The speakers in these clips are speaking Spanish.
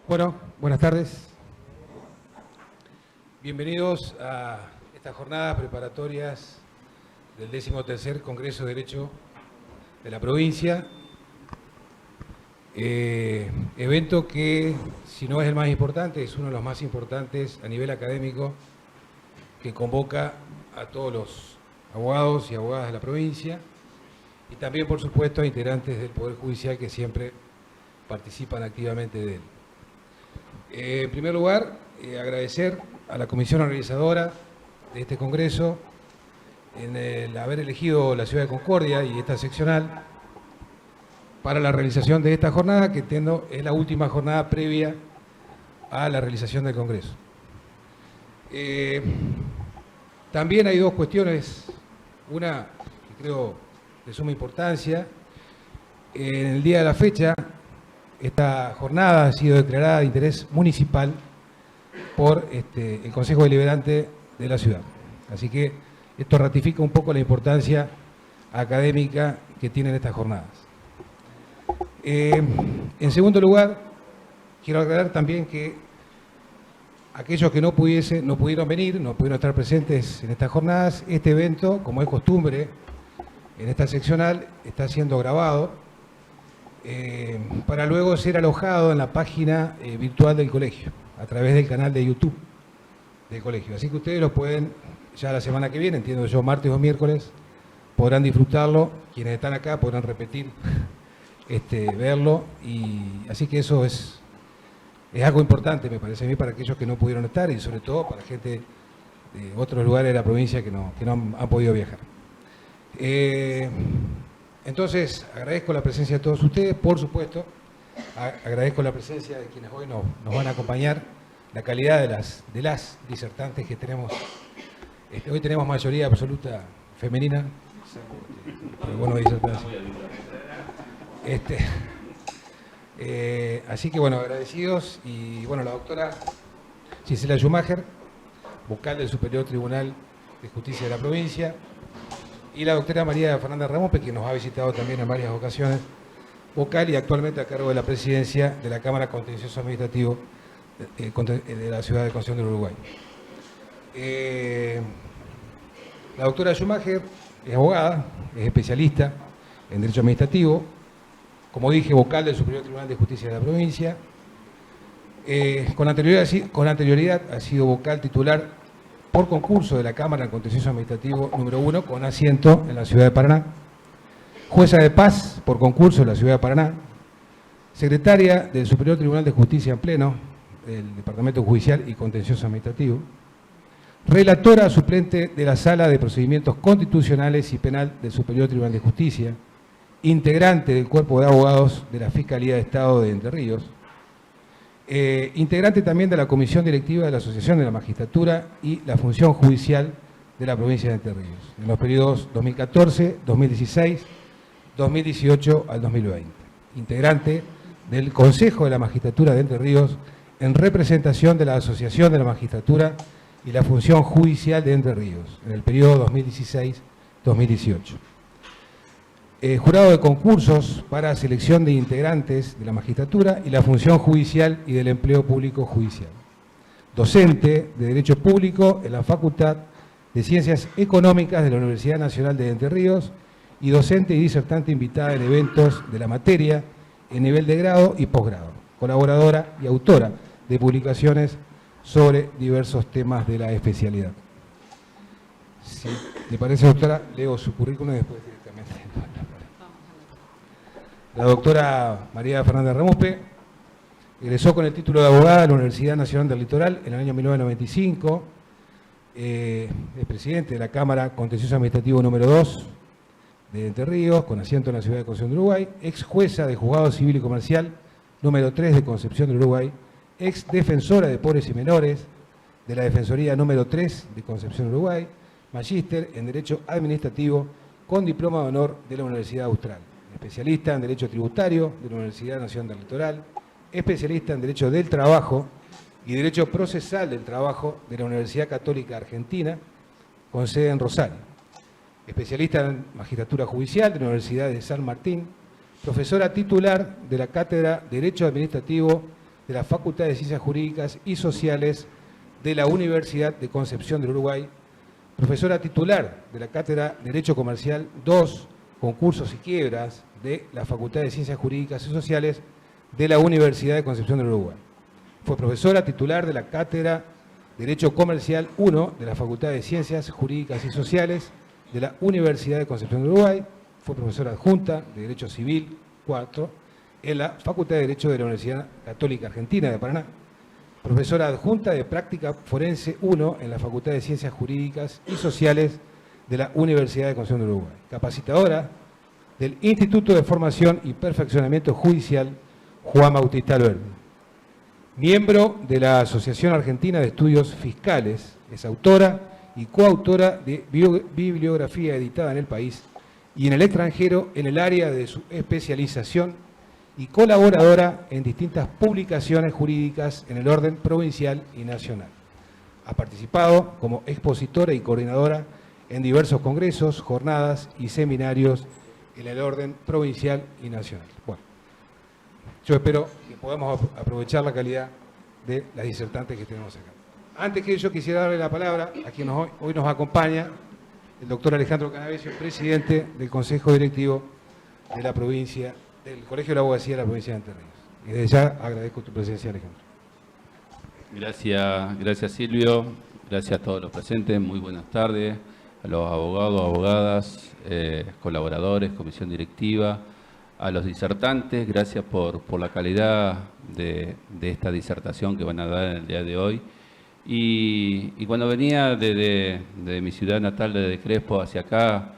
Bueno, buenas tardes. Bienvenidos a estas jornadas preparatorias del 13º Congreso de Derecho de la provincia. Evento que, si no es el más importante, es uno de los más importantes a nivel académico, que convoca a todos los abogados y abogadas de la provincia y también, por supuesto, a integrantes del Poder Judicial que siempre participan activamente de él. En primer lugar, agradecer a la comisión organizadora de este congreso en el haber elegido la ciudad de Concordia y esta seccional para la realización de esta jornada, que entiendo es la última jornada previa a la realización del congreso. También hay dos cuestiones, una que creo de suma importancia. En el día de la fecha, esta jornada ha sido declarada de interés municipal por el Consejo Deliberante de la ciudad. Así que esto ratifica un poco la importancia académica que tienen estas jornadas. En segundo lugar, quiero aclarar también que aquellos que no pudieron venir, no pudieron estar presentes en estas jornadas, este evento, como es costumbre en esta seccional, está siendo grabado para luego ser alojado en la página virtual del colegio, a través del canal de YouTube del colegio. Así que ustedes lo pueden, ya la semana que viene, entiendo yo, martes o miércoles, podrán disfrutarlo. Quienes están acá podrán repetir, verlo. Y así que eso es algo importante, me parece a mí, para aquellos que no pudieron estar y sobre todo para gente de otros lugares de la provincia que no han podido viajar. Entonces, agradezco la presencia de todos ustedes, por supuesto, agradezco la presencia de quienes hoy nos van a acompañar, la calidad de las disertantes que tenemos. Hoy tenemos mayoría absoluta femenina, pero bueno, disertantes. Así que bueno, agradecidos. Y bueno, la doctora Gisela Schumacher, vocal del Superior Tribunal de Justicia de la provincia, y la doctora María Fernanda Ramospe, que nos ha visitado también en varias ocasiones, vocal y actualmente a cargo de la presidencia de la Cámara Contencioso Administrativo de la Ciudad de Concepción del Uruguay. La doctora Schumacher es abogada, es especialista en Derecho Administrativo, como dije, vocal del Superior Tribunal de Justicia de la provincia. Con anterioridad ha sido vocal titular por concurso de la Cámara Contencioso Administrativo número 1, con asiento en la Ciudad de Paraná. Jueza de paz por concurso de la Ciudad de Paraná. Secretaria del Superior Tribunal de Justicia en pleno, del Departamento Judicial y Contencioso Administrativo. Relatora suplente de la Sala de Procedimientos Constitucionales y Penal del Superior Tribunal de Justicia. Integrante del Cuerpo de Abogados de la Fiscalía de Estado de Entre Ríos. Integrante también de la Comisión Directiva de la Asociación de la Magistratura y la Función Judicial de la provincia de Entre Ríos, en los periodos 2014, 2016, 2018 al 2020. Integrante del Consejo de la Magistratura de Entre Ríos en representación de la Asociación de la Magistratura y la Función Judicial de Entre Ríos, en el periodo 2016-2018. Jurado de concursos para selección de integrantes de la magistratura y la función judicial y del empleo público judicial. Docente de Derecho Público en la Facultad de Ciencias Económicas de la Universidad Nacional de Entre Ríos y docente y disertante invitada en eventos de la materia en nivel de grado y posgrado. Colaboradora y autora de publicaciones sobre diversos temas de la especialidad. Si le parece, doctora, leo su currículum y después directamente. La doctora María Fernanda Ramospe egresó con el título de abogada de la Universidad Nacional del Litoral en el año 1995. Es presidente de la Cámara Contencioso Administrativo número 2 de Entre Ríos, con asiento en la ciudad de Concepción del Uruguay. Ex jueza de Juzgado Civil y Comercial número 3 de Concepción del Uruguay. Ex defensora de pobres y menores de la Defensoría número 3 de Concepción del Uruguay. Magíster en Derecho Administrativo con diploma de honor de la Universidad Austral. Especialista en Derecho Tributario de la Universidad Nacional del Litoral, especialista en Derecho del Trabajo y Derecho Procesal del Trabajo de la Universidad Católica Argentina, con sede en Rosario. Especialista en Magistratura Judicial de la Universidad de San Martín, profesora titular de la Cátedra de Derecho Administrativo de la Facultad de Ciencias Jurídicas y Sociales de la Universidad de Concepción del Uruguay, profesora titular de la Cátedra Derecho Comercial 2, Concursos y Quiebras de la Facultad de Ciencias Jurídicas y Sociales de la Universidad de Concepción del Uruguay. Fue profesora titular de la Cátedra Derecho Comercial 1 de la Facultad de Ciencias Jurídicas y Sociales de la Universidad de Concepción del Uruguay. Fue profesora adjunta de Derecho Civil 4 en la Facultad de Derecho de la Universidad Católica Argentina de Paraná. Profesora adjunta de Práctica Forense 1 en la Facultad de Ciencias Jurídicas y Sociales de la Universidad de Concepción del Uruguay. Capacitadora del Instituto de Formación y Perfeccionamiento Judicial Juan Bautista Alberdi. Miembro de la Asociación Argentina de Estudios Fiscales, es autora y coautora de bibliografía editada en el país y en el extranjero en el área de su especialización y colaboradora en distintas publicaciones jurídicas en el orden provincial y nacional. Ha participado como expositora y coordinadora en diversos congresos, jornadas y seminarios en el orden provincial y nacional. Bueno, yo espero que podamos aprovechar la calidad de las disertantes que tenemos acá. Antes que ello, quisiera darle la palabra a quien hoy nos acompaña, el doctor Alejandro Canavesio, presidente del Consejo Directivo de la provincia, del Colegio de la Abogacía de la provincia de Entre Ríos. Y desde ya agradezco tu presencia, Alejandro. Gracias Silvio, gracias a todos los presentes, muy buenas tardes, a los abogados, abogadas, colaboradores, comisión directiva, a los disertantes, gracias por la calidad de esta disertación que van a dar en el día de hoy. Y cuando venía de mi ciudad natal, de Crespo, hacia acá,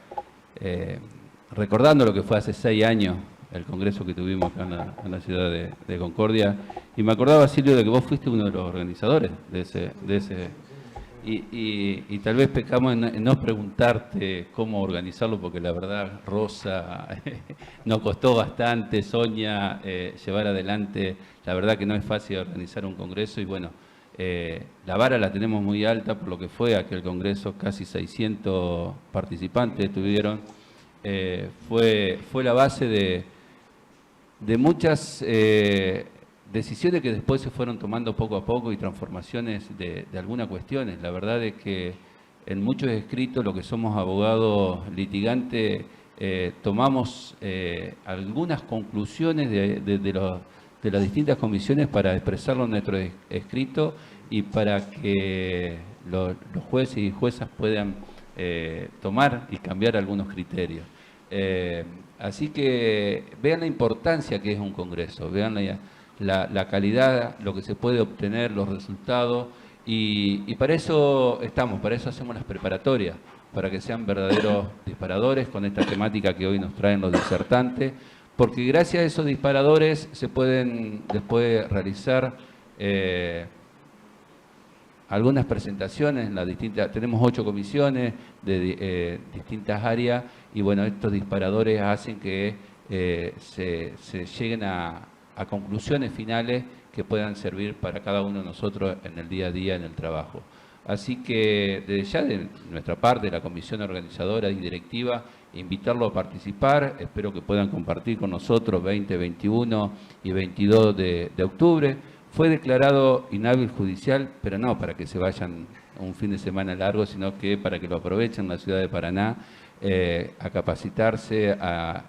recordando lo que fue hace 6 años, el congreso que tuvimos acá en la ciudad de Concordia, y me acordaba, Silvio, de que vos fuiste uno de los organizadores de ese y tal vez pecamos en no preguntarte cómo organizarlo, porque la verdad, Rosa, nos costó bastante, Sonia, llevar adelante. La verdad que no es fácil organizar un congreso y bueno, la vara la tenemos muy alta por lo que fue aquel congreso, casi 600 participantes tuvieron. Fue la base de muchas decisiones que después se fueron tomando poco a poco y transformaciones de algunas cuestiones. La verdad es que en muchos escritos, lo que somos abogados litigantes, tomamos algunas conclusiones de las distintas comisiones para expresarlo en nuestro escrito y para que los jueces y juezas puedan tomar y cambiar algunos criterios. Así que vean la importancia que es un congreso, vean la calidad, lo que se puede obtener, los resultados, y para eso estamos, para eso hacemos las preparatorias, para que sean verdaderos disparadores con esta temática que hoy nos traen los disertantes, porque gracias a esos disparadores se pueden después realizar algunas presentaciones en las distintas, tenemos 8 comisiones de distintas áreas, y bueno, estos disparadores hacen que se lleguen a conclusiones finales que puedan servir para cada uno de nosotros en el día a día, en el trabajo. Así que desde ya de nuestra parte, la comisión organizadora y directiva, invitarlo a participar. Espero que puedan compartir con nosotros 20, 21 y 22 de octubre. Fue declarado inhábil judicial, pero no para que se vayan un fin de semana largo, sino que para que lo aprovechen en la ciudad de Paraná, a capacitarse, a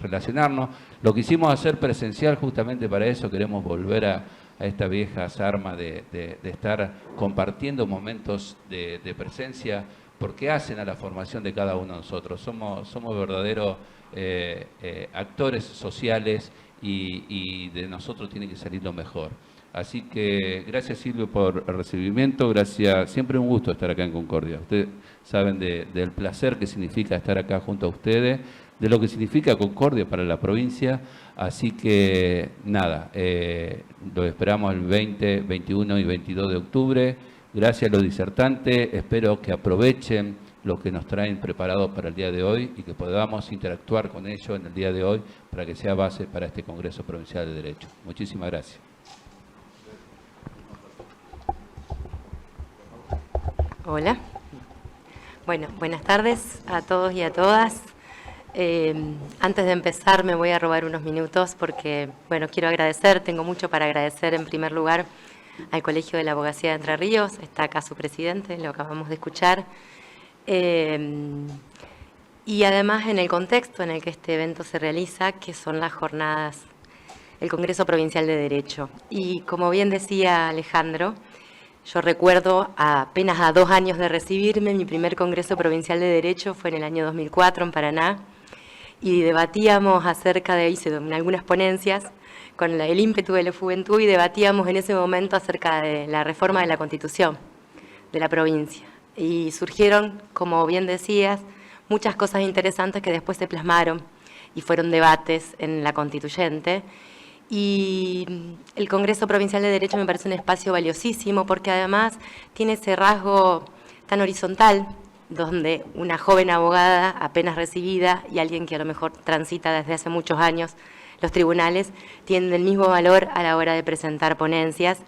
relacionarnos. Lo quisimos hacer presencial justamente para eso, queremos volver a esta vieja arma de estar compartiendo momentos de presencia, porque hacen a la formación de cada uno de nosotros. Somos verdaderos actores sociales y de nosotros tiene que salir lo mejor. Así que gracias Silvio por el recibimiento, gracias, siempre un gusto estar acá en Concordia. Ustedes saben del placer que significa estar acá junto a ustedes, de lo que significa Concordia para la provincia, así que nada, lo esperamos el 20, 21 y 22 de octubre. Gracias a los disertantes, espero que aprovechen lo que nos traen preparados para el día de hoy y que podamos interactuar con ellos en el día de hoy para que sea base para este Congreso Provincial de Derecho. Muchísimas gracias. Hola. Bueno, buenas tardes a todos y a todas. Antes de empezar me voy a robar unos minutos porque, bueno, quiero agradecer, tengo mucho para agradecer en primer lugar al Colegio de la Abogacía de Entre Ríos, está acá su presidente, lo acabamos de escuchar, y además en el contexto en el que este evento se realiza, que son las jornadas, el Congreso Provincial de Derecho. Y como bien decía Alejandro, yo recuerdo apenas a 2 años de recibirme, mi primer Congreso Provincial de Derecho fue en el año 2004 en Paraná, y debatíamos acerca de, hice algunas ponencias con el ímpetu de la juventud, y debatíamos en ese momento acerca de la reforma de la Constitución de la provincia. Y surgieron, como bien decías, muchas cosas interesantes que después se plasmaron y fueron debates en la constituyente. Y el Congreso Provincial de Derecho me parece un espacio valiosísimo porque además tiene ese rasgo tan horizontal, donde una joven abogada apenas recibida y alguien que a lo mejor transita desde hace muchos años los tribunales tienen el mismo valor a la hora de presentar ponencias,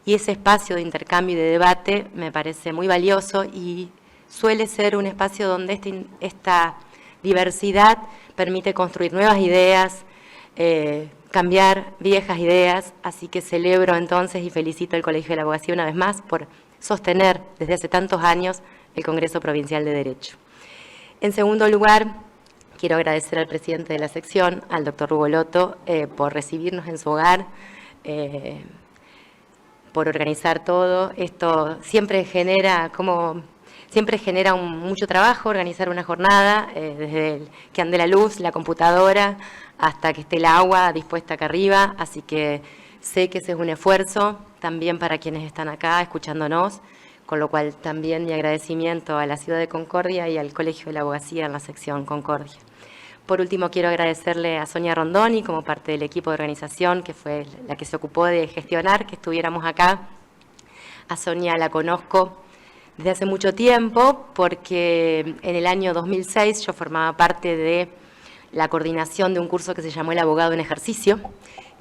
y ese espacio de intercambio y de debate me parece muy valioso y suele ser un espacio donde esta diversidad permite construir nuevas ideas, cambiar viejas ideas, así que celebro entonces y felicito al Colegio de la Abogacía una vez más por sostener desde hace tantos años el Congreso Provincial de Derecho. En segundo lugar, quiero agradecer al presidente de la sección, al doctor Hugo Loto, por recibirnos en su hogar, por organizar todo. Esto siempre genera mucho trabajo organizar una jornada, desde que ande la luz, la computadora, hasta que esté el agua dispuesta acá arriba, así que sé que ese es un esfuerzo también para quienes están acá escuchándonos, con lo cual también mi agradecimiento a la Ciudad de Concordia y al Colegio de la Abogacía en la sección Concordia. Por último, quiero agradecerle a Sonia Rondoni como parte del equipo de organización, que fue la que se ocupó de gestionar que estuviéramos acá. A Sonia la conozco desde hace mucho tiempo porque en el año 2006 yo formaba parte de la coordinación de un curso que se llamó El Abogado en Ejercicio,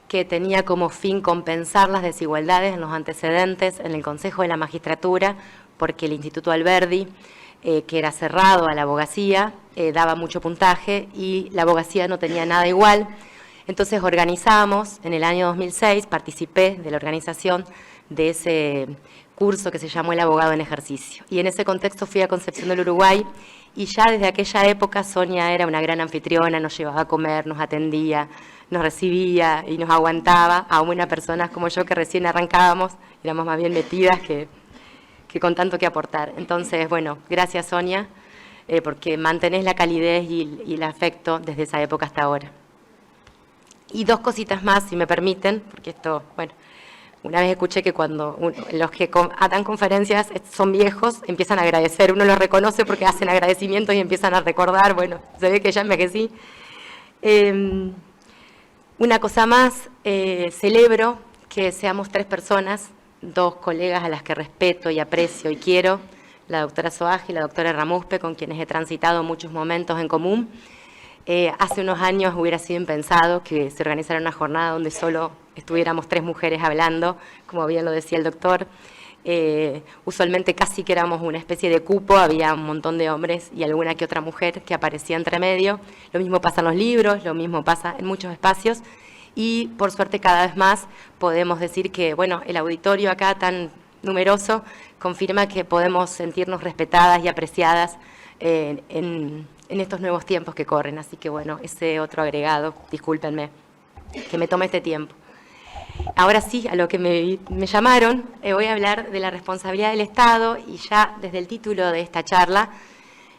que tenía como fin compensar las desigualdades en los antecedentes en el Consejo de la Magistratura, porque el Instituto Alberdi, que era cerrado a la abogacía, daba mucho puntaje y la abogacía no tenía nada igual. Entonces organizamos, en el año 2006, participé de la organización de ese curso que se llamó El Abogado en Ejercicio. Y en ese contexto fui a Concepción del Uruguay, y ya desde aquella época Sonia era una gran anfitriona, nos llevaba a comer, nos atendía, nos recibía y nos aguantaba a una personas como yo que recién arrancábamos, éramos más bien metidas que con tanto que aportar. Entonces, bueno, gracias Sonia, porque mantenés la calidez y el afecto desde esa época hasta ahora. Y 2 cositas más, si me permiten, porque esto, bueno, una vez escuché que cuando los que dan conferencias son viejos, empiezan a agradecer, uno los reconoce porque hacen agradecimientos y empiezan a recordar, bueno, se ve que ya envejecí. Una cosa más, celebro que seamos 3 personas, 2 colegas a las que respeto y aprecio y quiero, la doctora Soaje y la doctora Ramuspe, con quienes he transitado muchos momentos en común. Hace unos años hubiera sido impensado que se organizara una jornada donde solo estuviéramos 3 mujeres hablando, como bien lo decía el doctor. Usualmente casi que éramos una especie de cupo, había un montón de hombres y alguna que otra mujer que aparecía entre medio. Lo mismo pasa en los libros, lo mismo pasa en muchos espacios, y por suerte cada vez más podemos decir que, bueno, el auditorio acá tan numeroso confirma que podemos sentirnos respetadas y apreciadas en estos nuevos tiempos que corren. Así que, bueno, ese otro agregado, discúlpenme que me tome este tiempo. Ahora sí, a lo que me llamaron, voy a hablar de la responsabilidad del Estado, y ya desde el título de esta charla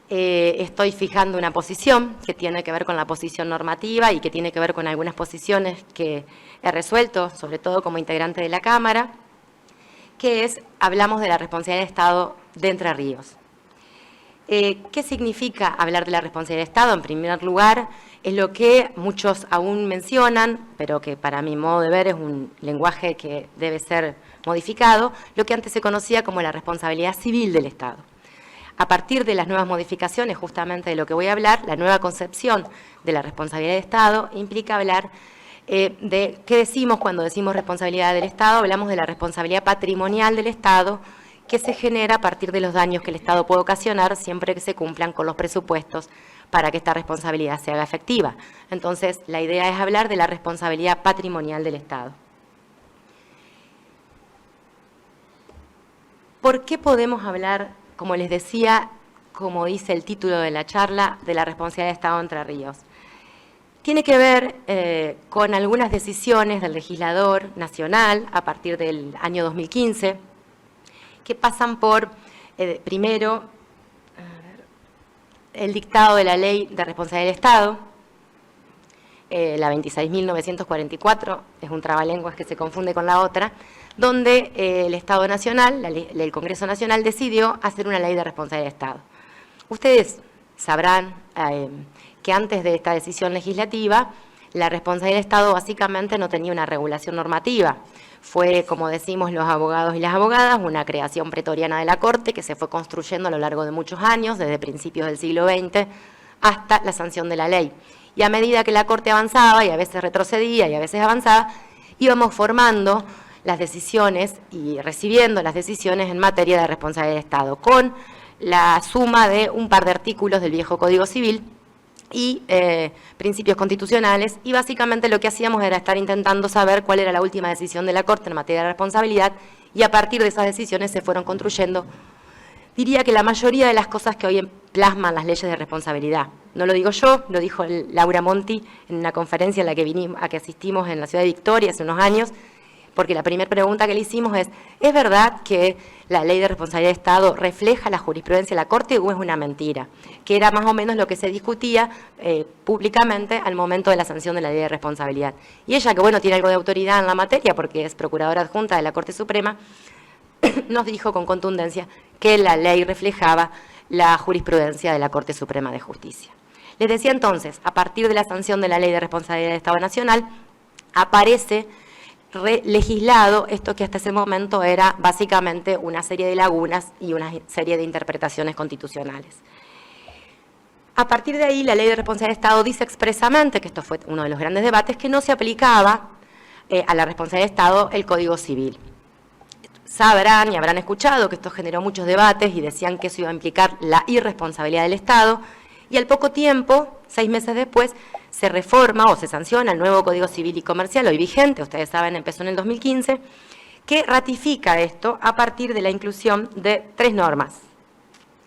estoy fijando una posición que tiene que ver con la posición normativa y que tiene que ver con algunas posiciones que he resuelto, sobre todo como integrante de la Cámara, que es, hablamos de la responsabilidad del Estado de Entre Ríos. ¿Qué significa hablar de la responsabilidad del Estado? En primer lugar, es lo que muchos aún mencionan, pero que para mi modo de ver es un lenguaje que debe ser modificado, lo que antes se conocía como la responsabilidad civil del Estado. A partir de las nuevas modificaciones, justamente de lo que voy a hablar, la nueva concepción de la responsabilidad del Estado implica hablar de qué decimos cuando decimos responsabilidad del Estado. Hablamos de la responsabilidad patrimonial del Estado, que se genera a partir de los daños que el Estado puede ocasionar siempre que se cumplan con los presupuestos para que esta responsabilidad se haga efectiva. Entonces, la idea es hablar de la responsabilidad patrimonial del Estado. ¿Por qué podemos hablar, como les decía, como dice el título de la charla, de la responsabilidad del Estado de Entre Ríos? Tiene que ver con algunas decisiones del legislador nacional a partir del año 2015, que pasan por, primero, el dictado de la Ley de Responsabilidad del Estado, la 26.944, es un trabalenguas que se confunde con la otra, donde el Estado Nacional, el Congreso Nacional, decidió hacer una ley de responsabilidad del Estado. Ustedes sabrán que antes de esta decisión legislativa, la responsabilidad del Estado básicamente no tenía una regulación normativa. Fue, como decimos los abogados y las abogadas, una creación pretoriana de la Corte que se fue construyendo a lo largo de muchos años, desde principios del siglo XX hasta la sanción de la ley. Y a medida que la Corte avanzaba, y a veces retrocedía y a veces avanzaba, íbamos formando las decisiones y recibiendo las decisiones en materia de responsabilidad del Estado, con la suma de un par de artículos del viejo Código Civil y principios constitucionales, y básicamente lo que hacíamos era estar intentando saber cuál era la última decisión de la Corte en materia de responsabilidad, y a partir de esas decisiones se fueron construyendo, diría que la mayoría de las cosas que hoy plasman las leyes de responsabilidad. No lo digo yo, lo dijo Laura Monti en una conferencia a la que asistimos en la ciudad de Victoria hace unos años, porque la primera pregunta que le hicimos ¿es verdad que la ley de responsabilidad de Estado refleja la jurisprudencia de la Corte o es una mentira? Que era más o menos lo que se discutía públicamente al momento de la sanción de la ley de responsabilidad. Y ella, que bueno, tiene algo de autoridad en la materia porque es procuradora adjunta de la Corte Suprema, nos dijo con contundencia que la ley reflejaba la jurisprudencia de la Corte Suprema de Justicia. Les decía entonces, a partir de la sanción de la ley de responsabilidad del Estado Nacional, aparece legislado esto que hasta ese momento era básicamente una serie de lagunas y una serie de interpretaciones constitucionales. A partir de ahí, la Ley de Responsabilidad del Estado dice expresamente, que esto fue uno de los grandes debates, que no se aplicaba a la responsabilidad del Estado el Código Civil. Sabrán y habrán escuchado que esto generó muchos debates y decían que eso iba a implicar la irresponsabilidad del Estado, y al poco tiempo, 6 meses después, se reforma o se sanciona el nuevo Código Civil y Comercial, hoy vigente, ustedes saben, empezó en el 2015, que ratifica esto a partir de la inclusión de 3 normas.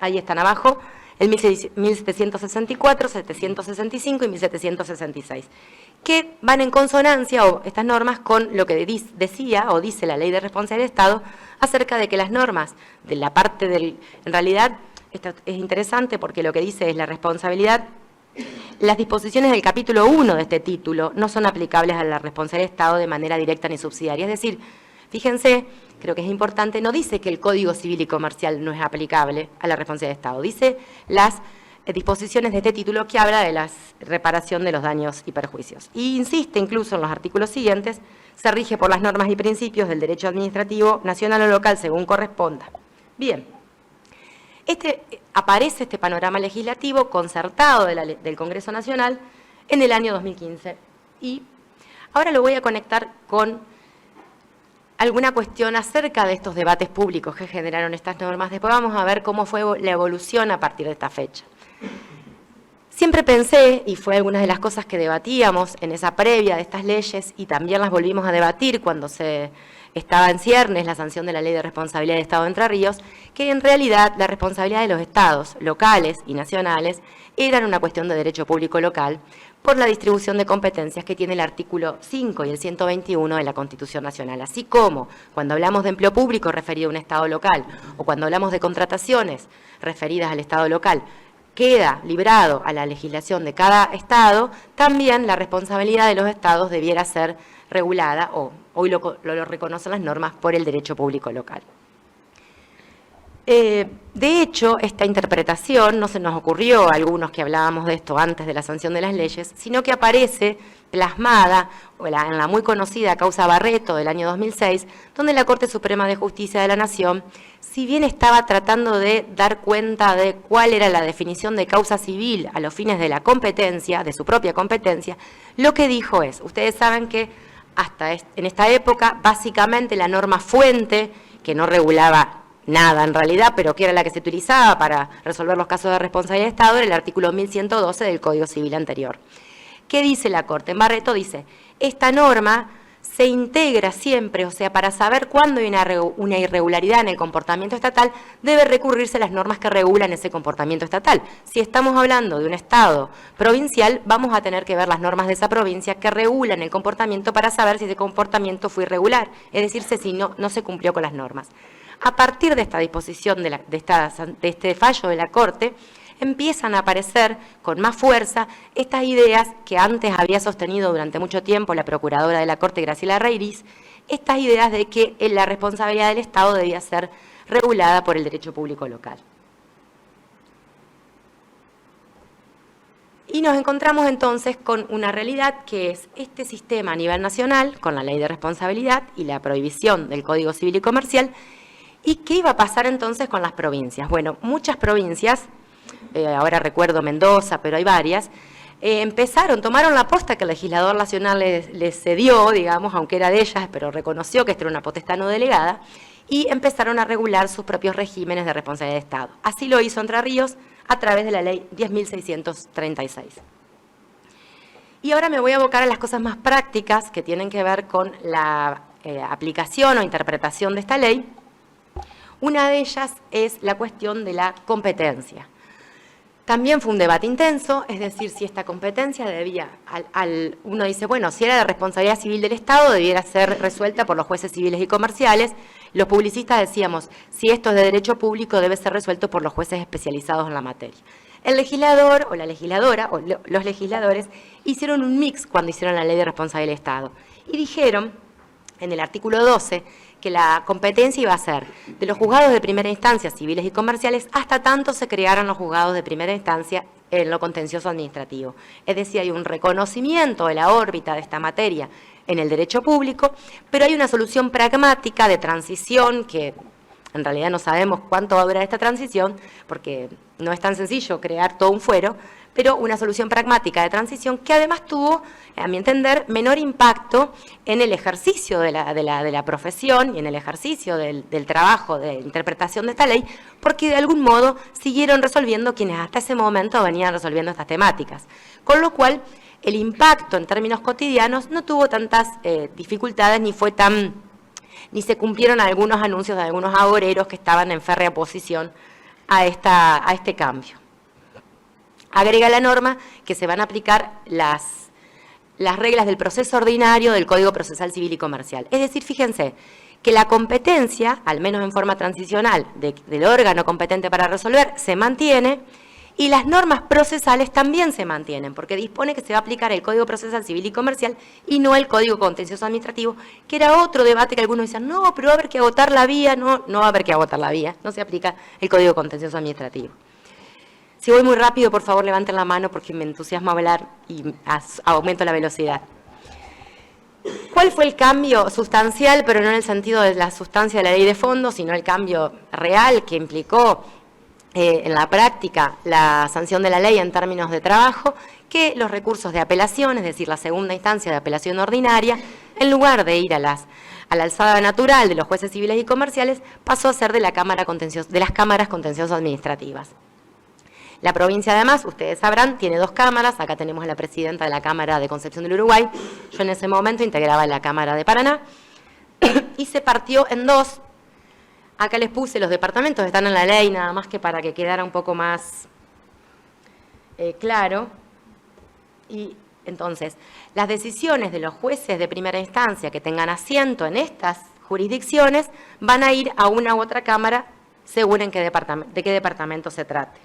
Ahí están abajo, el 1764, 765 y 1766, que van en consonancia, o estas normas, con lo que decía o dice la Ley de Responsabilidad del Estado acerca de que las normas de la parte del... En realidad, esto es interesante porque lo que dice es la responsabilidad. Las disposiciones del capítulo 1 de este título no son aplicables a la responsabilidad del Estado de manera directa ni subsidiaria. Es decir, fíjense, creo que es importante, no dice que el Código Civil y Comercial no es aplicable a la responsabilidad del Estado. Dice las disposiciones de este título que habla de la reparación de los daños y perjuicios. Y insiste incluso en los artículos siguientes, se rige por las normas y principios del derecho administrativo nacional o local según corresponda. Bien. Aparece este panorama legislativo concertado del Congreso Nacional en el año 2015. Y ahora lo voy a conectar con alguna cuestión acerca de estos debates públicos que generaron estas normas. Después vamos a ver cómo fue la evolución a partir de esta fecha. Siempre pensé, y fue algunas de las cosas que debatíamos en esa previa de estas leyes, y también las volvimos a debatir cuando se estaba en ciernes la sanción de la Ley de Responsabilidad del Estado de Entre Ríos, que en realidad la responsabilidad de los estados locales y nacionales eran una cuestión de derecho público local por la distribución de competencias que tiene el artículo 5 y el 121 de la Constitución Nacional. Así como cuando hablamos de empleo público referido a un estado local o cuando hablamos de contrataciones referidas al estado local, queda librado a la legislación de cada estado, también la responsabilidad de los estados debiera ser regulada, o hoy lo reconocen las normas, por el derecho público local. De hecho, esta interpretación no se nos ocurrió a algunos que hablábamos de esto antes de la sanción de las leyes, sino que aparece plasmada en la muy conocida causa Barreto del año 2006, donde la Corte Suprema de Justicia de la Nación, si bien estaba tratando de dar cuenta de cuál era la definición de causa civil a los fines de la competencia, de su propia competencia, lo que dijo es, ustedes saben que hasta en esta época, básicamente la norma fuente, que no regulaba nada en realidad, pero que era la que se utilizaba para resolver los casos de responsabilidad de Estado, era el artículo 1112 del Código Civil anterior. ¿Qué dice la Corte? En Barreto dice, esta norma se integra siempre, o sea, para saber cuándo hay una irregularidad en el comportamiento estatal, debe recurrirse a las normas que regulan ese comportamiento estatal. Si estamos hablando de un Estado provincial, vamos a tener que ver las normas de esa provincia que regulan el comportamiento para saber si ese comportamiento fue irregular, es decir, si no se cumplió con las normas. A partir de esta disposición, de este fallo de la Corte, empiezan a aparecer con más fuerza estas ideas que antes había sostenido durante mucho tiempo la Procuradora de la Corte, Graciela Reiris, estas ideas de que la responsabilidad del Estado debía ser regulada por el derecho público local. Y nos encontramos entonces con una realidad que es este sistema a nivel nacional, con la ley de responsabilidad y la prohibición del Código Civil y Comercial. ¿Y qué iba a pasar entonces con las provincias? Bueno, muchas provincias, ahora recuerdo Mendoza, pero hay varias, tomaron la posta que el legislador nacional les cedió, digamos, aunque era de ellas, pero reconoció que esto era una potestad no delegada, y empezaron a regular sus propios regímenes de responsabilidad de Estado. Así lo hizo Entre Ríos a través de la ley 10.636. Y ahora me voy a abocar a las cosas más prácticas que tienen que ver con la aplicación o interpretación de esta ley. Una de ellas es la cuestión de la competencia. También fue un debate intenso, es decir, si esta competencia debía, uno dice, bueno, si era de responsabilidad civil del Estado, debiera ser resuelta por los jueces civiles y comerciales. Los publicistas decíamos, si esto es de derecho público, debe ser resuelto por los jueces especializados en la materia. El legislador o la legisladora, o los legisladores, hicieron un mix cuando hicieron la ley de responsabilidad del Estado. Y dijeron, en el artículo 12, que la competencia iba a ser de los juzgados de primera instancia, civiles y comerciales, hasta tanto se crearan los juzgados de primera instancia en lo contencioso administrativo. Es decir, hay un reconocimiento de la órbita de esta materia en el derecho público, pero hay una solución pragmática de transición que en realidad no sabemos cuánto va a durar esta transición, porque no es tan sencillo crear todo un fuero, pero una solución pragmática de transición que además tuvo, a mi entender, menor impacto en el ejercicio de la profesión y en el ejercicio del trabajo de interpretación de esta ley, porque de algún modo siguieron resolviendo quienes hasta ese momento venían resolviendo estas temáticas. Con lo cual, el impacto en términos cotidianos no tuvo tantas dificultades ni se cumplieron algunos anuncios de algunos agoreros que estaban en férrea oposición a este cambio. Agrega la norma que se van a aplicar las reglas del proceso ordinario del Código Procesal Civil y Comercial. Es decir, fíjense que la competencia, al menos en forma transicional, del órgano competente para resolver, se mantiene y las normas procesales también se mantienen, porque dispone que se va a aplicar el Código Procesal Civil y Comercial y no el Código Contencioso Administrativo, que era otro debate que algunos decían, no, pero va a haber que agotar la vía, no va a haber que agotar la vía, no se aplica el Código Contencioso Administrativo. Si voy muy rápido, por favor, levanten la mano porque me entusiasma hablar y aumento la velocidad. ¿Cuál fue el cambio sustancial, pero no en el sentido de la sustancia de la ley de fondo, sino el cambio real que implicó en la práctica la sanción de la ley en términos de trabajo? Que los recursos de apelación, es decir, la segunda instancia de apelación ordinaria, en lugar de ir a la alzada natural de los jueces civiles y comerciales, pasó a ser de las cámaras contenciosas administrativas. La provincia, además, ustedes sabrán, tiene 2 cámaras. Acá tenemos a la presidenta de la Cámara de Concepción del Uruguay. Yo en ese momento integraba la Cámara de Paraná. Y se partió en 2. Acá les puse los departamentos, están en la ley, nada más que para que quedara un poco más claro. Y entonces, las decisiones de los jueces de primera instancia que tengan asiento en estas jurisdicciones van a ir a una u otra cámara según de qué departamento se trate.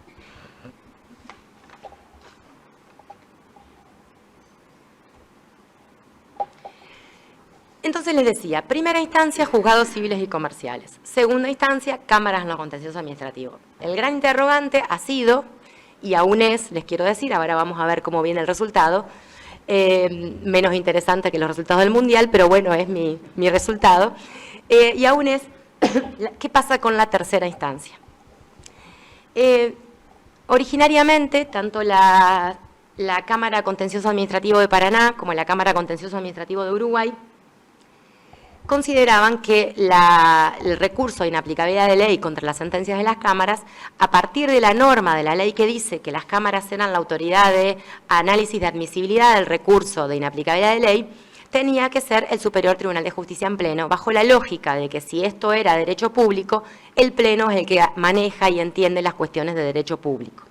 Entonces les decía, primera instancia, juzgados civiles y comerciales. Segunda instancia, cámaras en lo contencioso administrativo. El gran interrogante ha sido, y aún es, les quiero decir, ahora vamos a ver cómo viene el resultado, menos interesante que los resultados del Mundial, pero bueno, es mi resultado, y aún es, ¿qué pasa con la tercera instancia? Originariamente, tanto la Cámara Contencioso Administrativo de Paraná como la Cámara Contencioso Administrativo de Uruguay consideraban que el recurso de inaplicabilidad de ley contra las sentencias de las cámaras, a partir de la norma de la ley que dice que las cámaras eran la autoridad de análisis de admisibilidad del recurso de inaplicabilidad de ley, tenía que ser el Superior Tribunal de Justicia en pleno, bajo la lógica de que si esto era derecho público, el pleno es el que maneja y entiende las cuestiones de derecho público.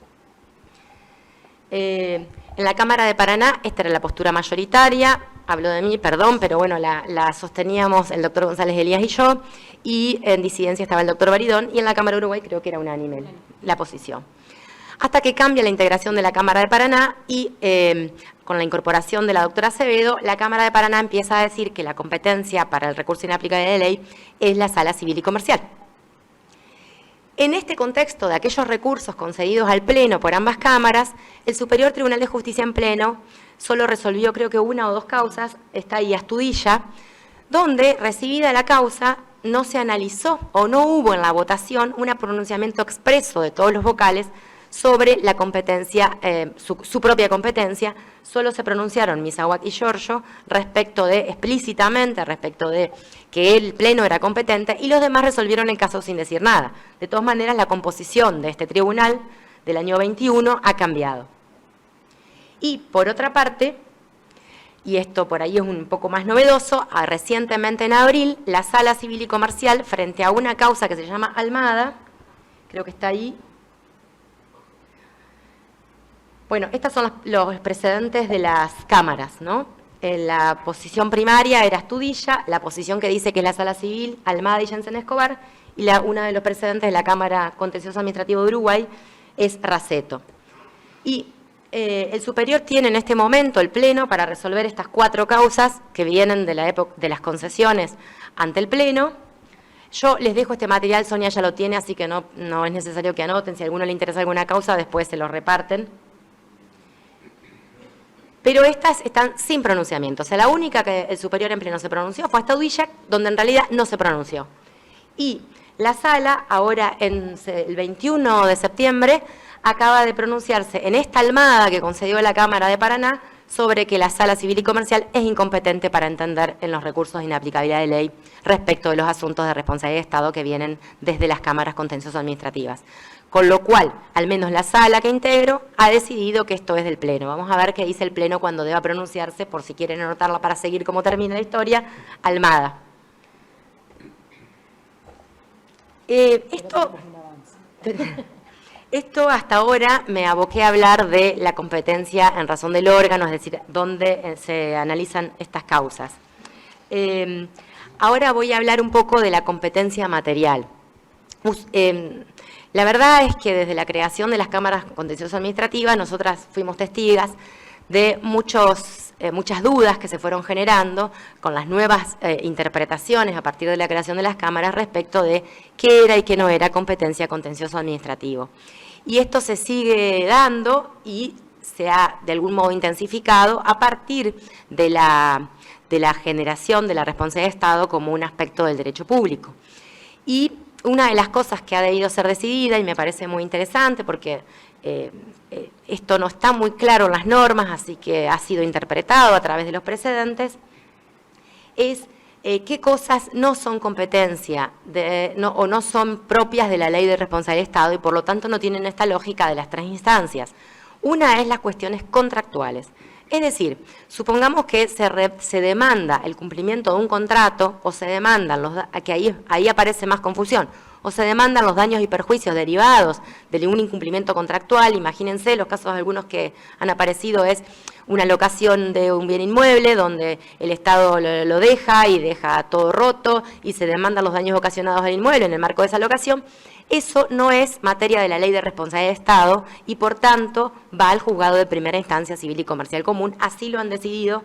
En la Cámara de Paraná, esta era la postura mayoritaria, hablo de mí, perdón, pero bueno, la sosteníamos el doctor González Elías y yo, y en disidencia estaba el doctor Baridón, y en la Cámara de Uruguay creo que era unánime la posición. Hasta que cambia la integración de la Cámara de Paraná y con la incorporación de la doctora Acevedo, la Cámara de Paraná empieza a decir que la competencia para el recurso inaplicable de ley es la Sala Civil y Comercial. En este contexto de aquellos recursos concedidos al Pleno por ambas cámaras, el Superior Tribunal de Justicia en Pleno solo resolvió creo que una o dos causas, está ahí Astudilla, donde recibida la causa no se analizó o no hubo en la votación un pronunciamiento expreso de todos los vocales sobre la competencia, su propia competencia. Solo se pronunciaron Misahuac y Giorgio explícitamente respecto de que el Pleno era competente, y los demás resolvieron el caso sin decir nada. De todas maneras, la composición de este tribunal del año 21 ha cambiado. Y por otra parte, y esto por ahí es un poco más novedoso, recientemente en abril, la Sala Civil y Comercial, frente a una causa que se llama Almada, creo que está ahí. Bueno, estos son los precedentes de las cámaras, ¿no? En la posición primaria era Astudilla, la posición que dice que es la Sala Civil, Almada y Jensen Escobar, y uno de los precedentes de la Cámara Contencioso Administrativo de Uruguay es Raceto. Y el superior tiene en este momento el Pleno para resolver estas 4 causas que vienen de la época de las concesiones ante el Pleno. Yo les dejo este material, Sonia ya lo tiene, así que no es necesario que anoten. Si a alguno le interesa alguna causa, después se lo reparten. Pero estas están sin pronunciamiento. O sea, la única que el superior en pleno se pronunció fue Astudilla, donde en realidad no se pronunció. Y la sala, ahora el 21 de septiembre, acaba de pronunciarse en esta Almada que concedió la Cámara de Paraná sobre que la Sala Civil y Comercial es incompetente para entender en los recursos de inaplicabilidad de ley respecto de los asuntos de responsabilidad de Estado que vienen desde las cámaras contenciosas administrativas. Con lo cual, al menos la sala que integro ha decidido que esto es del Pleno. Vamos a ver qué dice el Pleno cuando deba pronunciarse, por si quieren anotarla para seguir cómo termina la historia. Almada. Esto hasta ahora me aboqué a hablar de la competencia en razón del órgano, es decir, dónde se analizan estas causas. Ahora voy a hablar un poco de la competencia material. La verdad es que desde la creación de las cámaras contenciosas administrativas, nosotras fuimos testigos de muchas dudas que se fueron generando con las nuevas interpretaciones a partir de la creación de las cámaras respecto de qué era y qué no era competencia contencioso administrativo. Y esto se sigue dando y se ha de algún modo intensificado a partir de la generación de la responsabilidad de Estado como un aspecto del derecho público. Y una de las cosas que ha debido ser decidida, y me parece muy interesante porque esto no está muy claro en las normas, así que ha sido interpretado a través de los precedentes, es qué cosas no son competencia o no son propias de la ley de responsabilidad de Estado y por lo tanto no tienen esta lógica de las 3 instancias. Una es las cuestiones contractuales. Es decir, supongamos que se demanda el cumplimiento de un contrato o se demandan, que ahí aparece más confusión, o se demandan los daños y perjuicios derivados de un incumplimiento contractual. Imagínense, los casos algunos que han aparecido es una locación de un bien inmueble donde el Estado lo deja y deja todo roto y se demandan los daños ocasionados al inmueble en el marco de esa locación. Eso no es materia de la Ley de Responsabilidad de Estado y, por tanto, va al juzgado de primera instancia civil y comercial común. Así lo han decidido.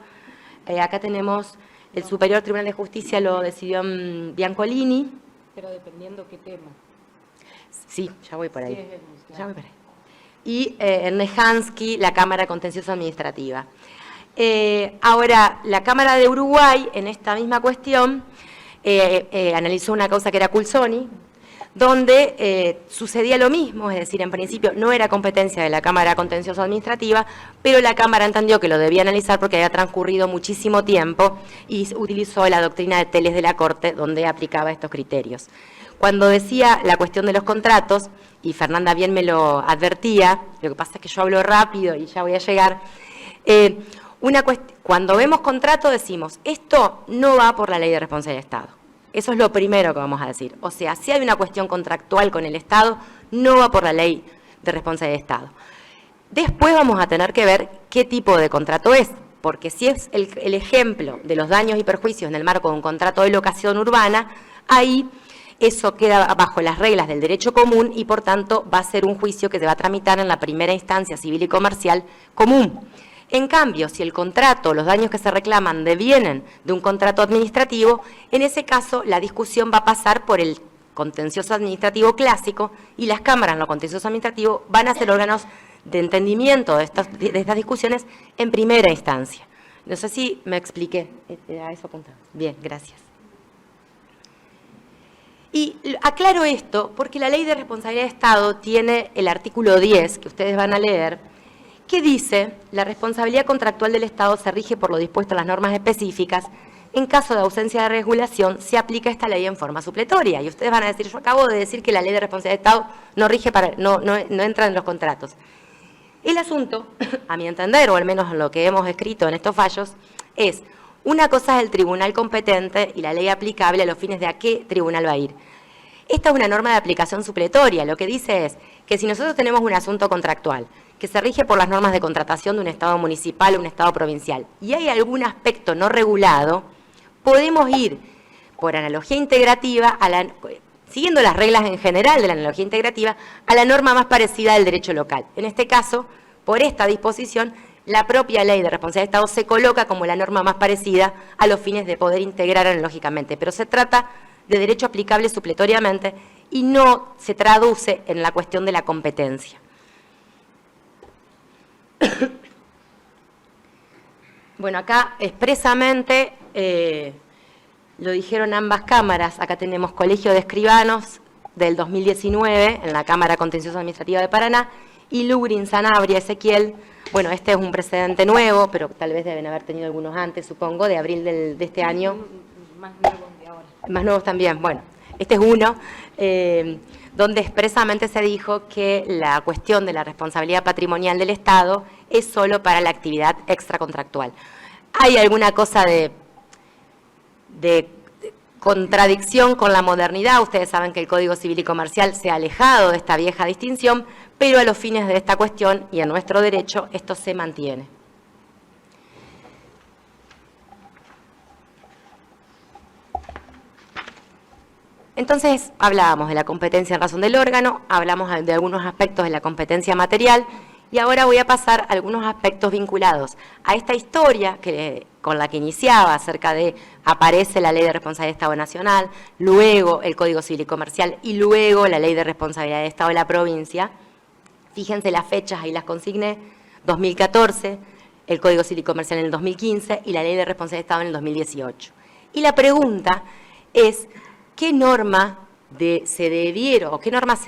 Acá tenemos el Superior Tribunal de Justicia, lo decidió en Biancolini. Pero dependiendo qué tema. Sí, ya voy por ahí. Sí, Ya voy por ahí. Y Nehansky, la Cámara Contenciosa Administrativa. Ahora, la Cámara de Uruguay, en esta misma cuestión, analizó una causa que era Culsoni, donde sucedía lo mismo, es decir, en principio no era competencia de la Cámara Contencioso Administrativa, pero la Cámara entendió que lo debía analizar porque había transcurrido muchísimo tiempo y utilizó la doctrina de Teles de la Corte, donde aplicaba estos criterios. Cuando decía la cuestión de los contratos, y Fernanda bien me lo advertía, lo que pasa es que yo hablo rápido y ya voy a llegar, cuando vemos contrato decimos, esto no va por la Ley de Responsabilidad de Estado. Eso es lo primero que vamos a decir. O sea, si hay una cuestión contractual con el Estado, no va por la Ley de Responsabilidad de Estado. Después vamos a tener que ver qué tipo de contrato es, porque si es el ejemplo de los daños y perjuicios en el marco de un contrato de locación urbana, ahí eso queda bajo las reglas del derecho común y, por tanto, va a ser un juicio que se va a tramitar en la primera instancia civil y comercial común. En cambio, si el contrato, los daños que se reclaman devienen de un contrato administrativo, en ese caso la discusión va a pasar por el contencioso administrativo clásico y las cámaras en lo contencioso administrativo van a ser órganos de entendimiento de estas discusiones en primera instancia. No sé si me expliqué, a eso apuntaba. Bien, gracias. Y aclaro esto porque la Ley de Responsabilidad de Estado tiene el artículo 10, que ustedes van a leer, que dice, la responsabilidad contractual del Estado se rige por lo dispuesto en las normas específicas. En caso de ausencia de regulación, se aplica esta ley en forma supletoria. Y ustedes van a decir, yo acabo de decir que la Ley de Responsabilidad de Estado no rige no entra en los contratos. El asunto, a mi entender, o al menos lo que hemos escrito en estos fallos, es, una cosa es el tribunal competente y la ley aplicable a los fines de a qué tribunal va a ir. Esta es una norma de aplicación supletoria. Lo que dice es que si nosotros tenemos un asunto contractual que se rige por las normas de contratación de un Estado municipal o un Estado provincial, y hay algún aspecto no regulado, podemos ir por analogía integrativa, siguiendo las reglas en general de la analogía integrativa, a la norma más parecida del derecho local. En este caso, por esta disposición, la propia Ley de Responsabilidad de Estado se coloca como la norma más parecida a los fines de poder integrar analógicamente, pero se trata de derecho aplicable supletoriamente y no se traduce en la cuestión de la competencia. Bueno, acá expresamente lo dijeron ambas cámaras. Acá tenemos Colegio de Escribanos del 2019 en la Cámara Contencioso Administrativa de Paraná y Lugrin, Sanabria, Ezequiel. Bueno, este es un precedente nuevo, pero tal vez deben haber tenido algunos antes, supongo, de abril de este año. Más nuevos de ahora. Más nuevos también, bueno. Este es uno, donde expresamente se dijo que la cuestión de la responsabilidad patrimonial del Estado es solo para la actividad extracontractual. Hay alguna cosa de contradicción con la modernidad. Ustedes saben que el Código Civil y Comercial se ha alejado de esta vieja distinción, pero a los fines de esta cuestión y a nuestro derecho esto se mantiene. Entonces, hablábamos de la competencia en razón del órgano, hablamos de algunos aspectos de la competencia material y ahora voy a pasar a algunos aspectos vinculados a esta historia con la que iniciaba acerca de aparece la Ley de Responsabilidad de Estado Nacional, luego el Código Civil y Comercial y luego la Ley de Responsabilidad de Estado de la provincia. Fíjense las fechas, ahí las consigné, 2014, el Código Civil y Comercial en el 2015 y la Ley de Responsabilidad de Estado en el 2018. Y la pregunta es, ¿qué norma se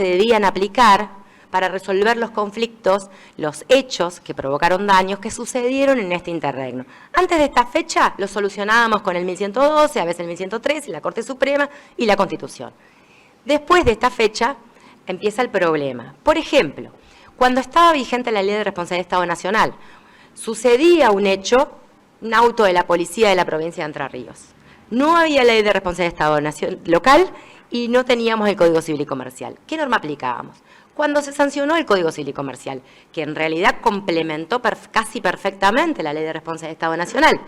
debían aplicar para resolver los conflictos, los hechos que provocaron daños que sucedieron en este interregno? Antes de esta fecha lo solucionábamos con el 1112, a veces el 1113, la Corte Suprema y la Constitución. Después de esta fecha empieza el problema. Por ejemplo, cuando estaba vigente la Ley de Responsabilidad de Estado Nacional, sucedía un hecho, un auto de la policía de la provincia de Entre Ríos. No había Ley de Responsabilidad de Estado local y no teníamos el Código Civil y Comercial. ¿Qué norma aplicábamos? Cuando se sancionó el Código Civil y Comercial, que en realidad complementó casi perfectamente la Ley de Responsabilidad de Estado Nacional,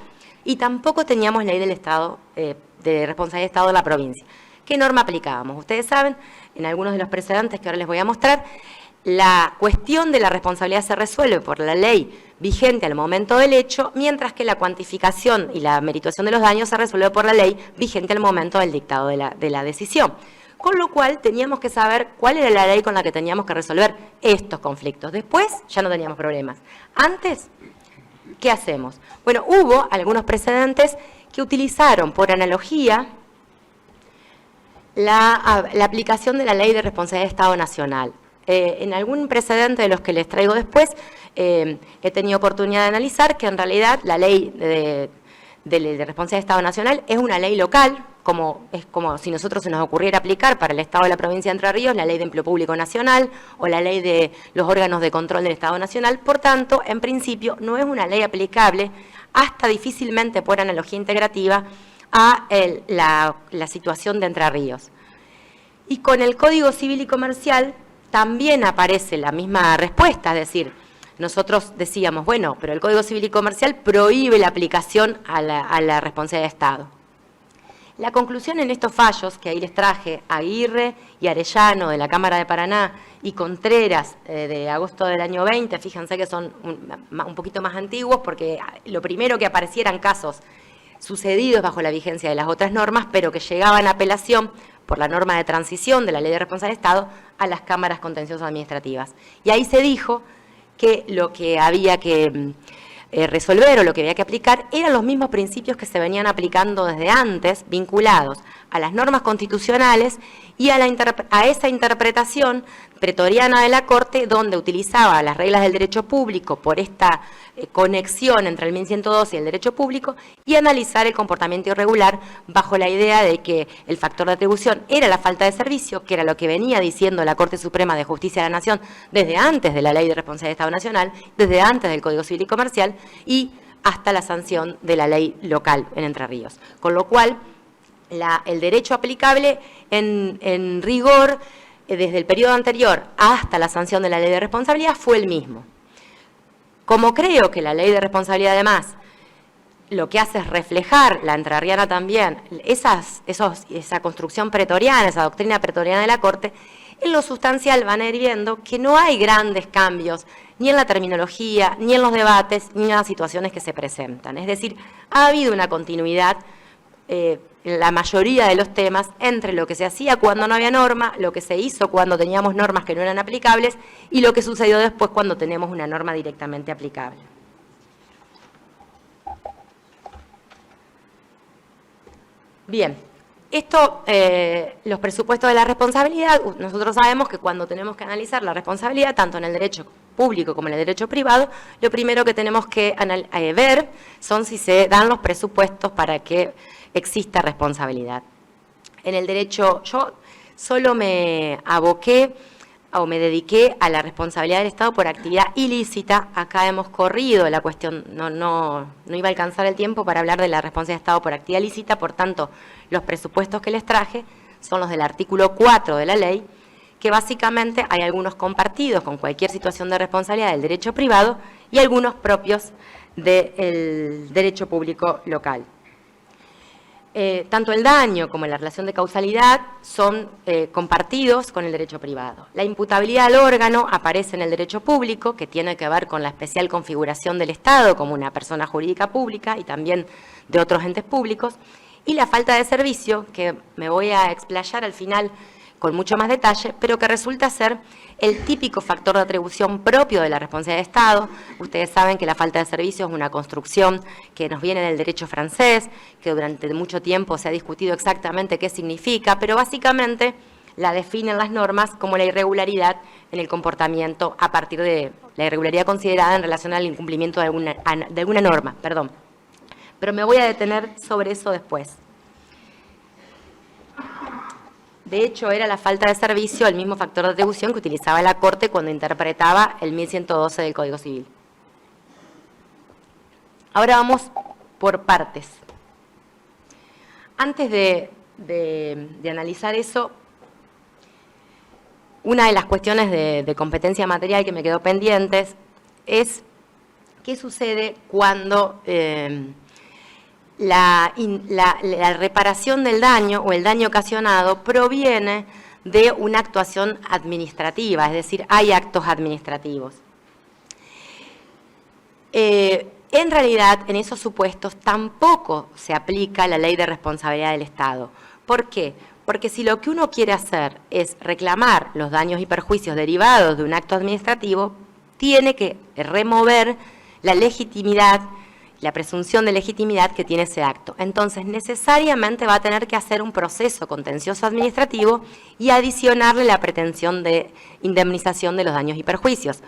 y tampoco teníamos ley del Estado, de Responsabilidad de Estado de la provincia. ¿Qué norma aplicábamos? Ustedes saben, en algunos de los precedentes que ahora les voy a mostrar, la cuestión de la responsabilidad se resuelve por la ley vigente al momento del hecho, mientras que la cuantificación y la merituación de los daños se resuelve por la ley vigente al momento del dictado de la decisión. Con lo cual teníamos que saber cuál era la ley con la que teníamos que resolver estos conflictos. Después ya no teníamos problemas. Antes, ¿qué hacemos? Bueno, hubo algunos precedentes que utilizaron por analogía la aplicación de la Ley de Responsabilidad de Estado Nacional. En algún precedente de los que les traigo después, he tenido oportunidad de analizar que en realidad la Ley de Responsabilidad de Estado Nacional es una ley local, es como si nosotros se nos ocurriera aplicar para el Estado de la Provincia de Entre Ríos la Ley de Empleo Público Nacional o la Ley de los órganos de control del Estado Nacional. Por tanto, en principio, no es una ley aplicable, hasta difícilmente por analogía integrativa, a la situación de Entre Ríos. Y con el Código Civil y Comercial también aparece la misma respuesta, es decir, nosotros decíamos, bueno, pero el Código Civil y Comercial prohíbe la aplicación a la responsabilidad de Estado. La conclusión en estos fallos, que ahí les traje, Aguirre y Arellano de la Cámara de Paraná y Contreras de agosto del año 20, fíjense que son un poquito más antiguos, porque lo primero que aparecieran casos sucedidos bajo la vigencia de las otras normas, pero que llegaban a apelación por la norma de transición de la Ley de Responsabilidad de Estado a las cámaras contenciosas administrativas. Y ahí se dijo que lo que había que resolver o lo que había que aplicar eran los mismos principios que se venían aplicando desde antes, vinculados a las normas constitucionales y a esa interpretación pretoriana de la Corte, donde utilizaba las reglas del derecho público por esta conexión entre el 1102 y el derecho público, y analizar el comportamiento irregular bajo la idea de que el factor de atribución era la falta de servicio, que era lo que venía diciendo la Corte Suprema de Justicia de la Nación desde antes de la Ley de Responsabilidad de Estado Nacional, desde antes del Código Civil y Comercial y hasta la sanción de la ley local en Entre Ríos. Con lo cual, el derecho aplicable en rigor, desde el periodo anterior hasta la sanción de la Ley de Responsabilidad, fue el mismo. Como creo que la Ley de Responsabilidad, además, lo que hace es reflejar, la entrerriana también, esa construcción pretoriana, esa doctrina pretoriana de la Corte, en lo sustancial van a ir viendo que no hay grandes cambios ni en la terminología, ni en los debates, ni en las situaciones que se presentan. Es decir, ha habido una continuidad en la mayoría de los temas entre lo que se hacía cuando no había norma, lo que se hizo cuando teníamos normas que no eran aplicables y lo que sucedió después cuando tenemos una norma directamente aplicable. Bien, los presupuestos de la responsabilidad, nosotros sabemos que cuando tenemos que analizar la responsabilidad, tanto en el derecho público como en el derecho privado, lo primero que tenemos que ver son si se dan los presupuestos para que exista responsabilidad. En el derecho, yo solo me aboqué o me dediqué a la responsabilidad del Estado por actividad ilícita. Acá hemos corrido la cuestión, no iba a alcanzar el tiempo para hablar de la responsabilidad del Estado por actividad ilícita, por tanto, los presupuestos que les traje son los del artículo 4 de la ley, que básicamente hay algunos compartidos con cualquier situación de responsabilidad del derecho privado y algunos propios del derecho público local. Tanto el daño como la relación de causalidad son compartidos con el derecho privado. La imputabilidad al órgano aparece en el derecho público, que tiene que ver con la especial configuración del Estado como una persona jurídica pública y también de otros entes públicos, y la falta de servicio, que me voy a explayar al final con mucho más detalle, pero que resulta ser el típico factor de atribución propio de la responsabilidad de Estado. Ustedes saben que la falta de servicio es una construcción que nos viene del derecho francés, que durante mucho tiempo se ha discutido exactamente qué significa, pero básicamente la definen las normas como la irregularidad en el comportamiento a partir de la irregularidad considerada en relación al incumplimiento de alguna norma, perdón. Pero me voy a detener sobre eso después. De hecho, era la falta de servicio el mismo factor de atribución que utilizaba la Corte cuando interpretaba el 1112 del Código Civil. Ahora vamos por partes. Antes de analizar eso, una de las cuestiones de competencia material que me quedó pendientes es qué sucede cuando la reparación del daño o el daño ocasionado proviene de una actuación administrativa, es decir, hay actos administrativos. En realidad, en esos supuestos tampoco se aplica la ley de responsabilidad del Estado. ¿Por qué? Porque si lo que uno quiere hacer es reclamar los daños y perjuicios derivados de un acto administrativo, tiene que remover la legitimidad la presunción de legitimidad que tiene ese acto. Entonces, necesariamente va a tener que hacer un proceso contencioso administrativo y adicionarle la pretensión de indemnización de los daños y perjuicios.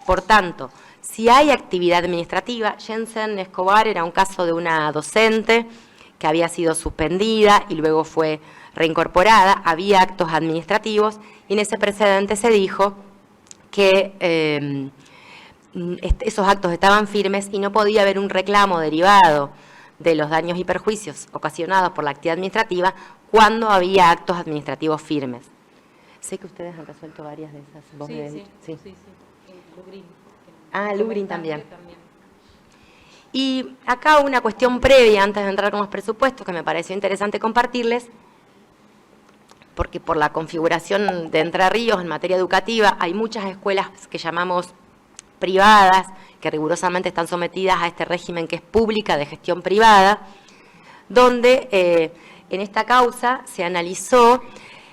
Por tanto, si hay actividad administrativa, Jensen Escobar era un caso de una docente que había sido suspendida y luego fue reincorporada, había actos administrativos y en ese precedente se dijo que esos actos estaban firmes y no podía haber un reclamo derivado de los daños y perjuicios ocasionados por la actividad administrativa cuando había actos administrativos firmes. Sé que ustedes han resuelto varias de esas. ¿Vos me Sí. Lugrin. Lugrin también. Y acá una cuestión previa, antes de entrar con los presupuestos, que me pareció interesante compartirles, porque por la configuración de Entre Ríos en materia educativa hay muchas escuelas que llamamos privadas, que rigurosamente están sometidas a este régimen que es pública de gestión privada, donde en esta causa se analizó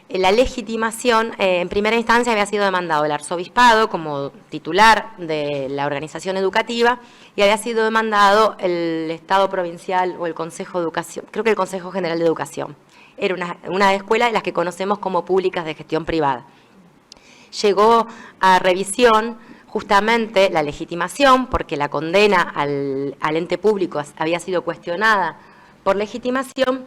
la legitimación. En primera instancia había sido demandado el arzobispado como titular de la organización educativa y había sido demandado el Estado provincial o el Consejo de Educación, creo que el Consejo General de Educación. Era una escuela de las que conocemos como públicas de gestión privada. Llegó a revisión justamente la legitimación, porque la condena al ente público había sido cuestionada por legitimación,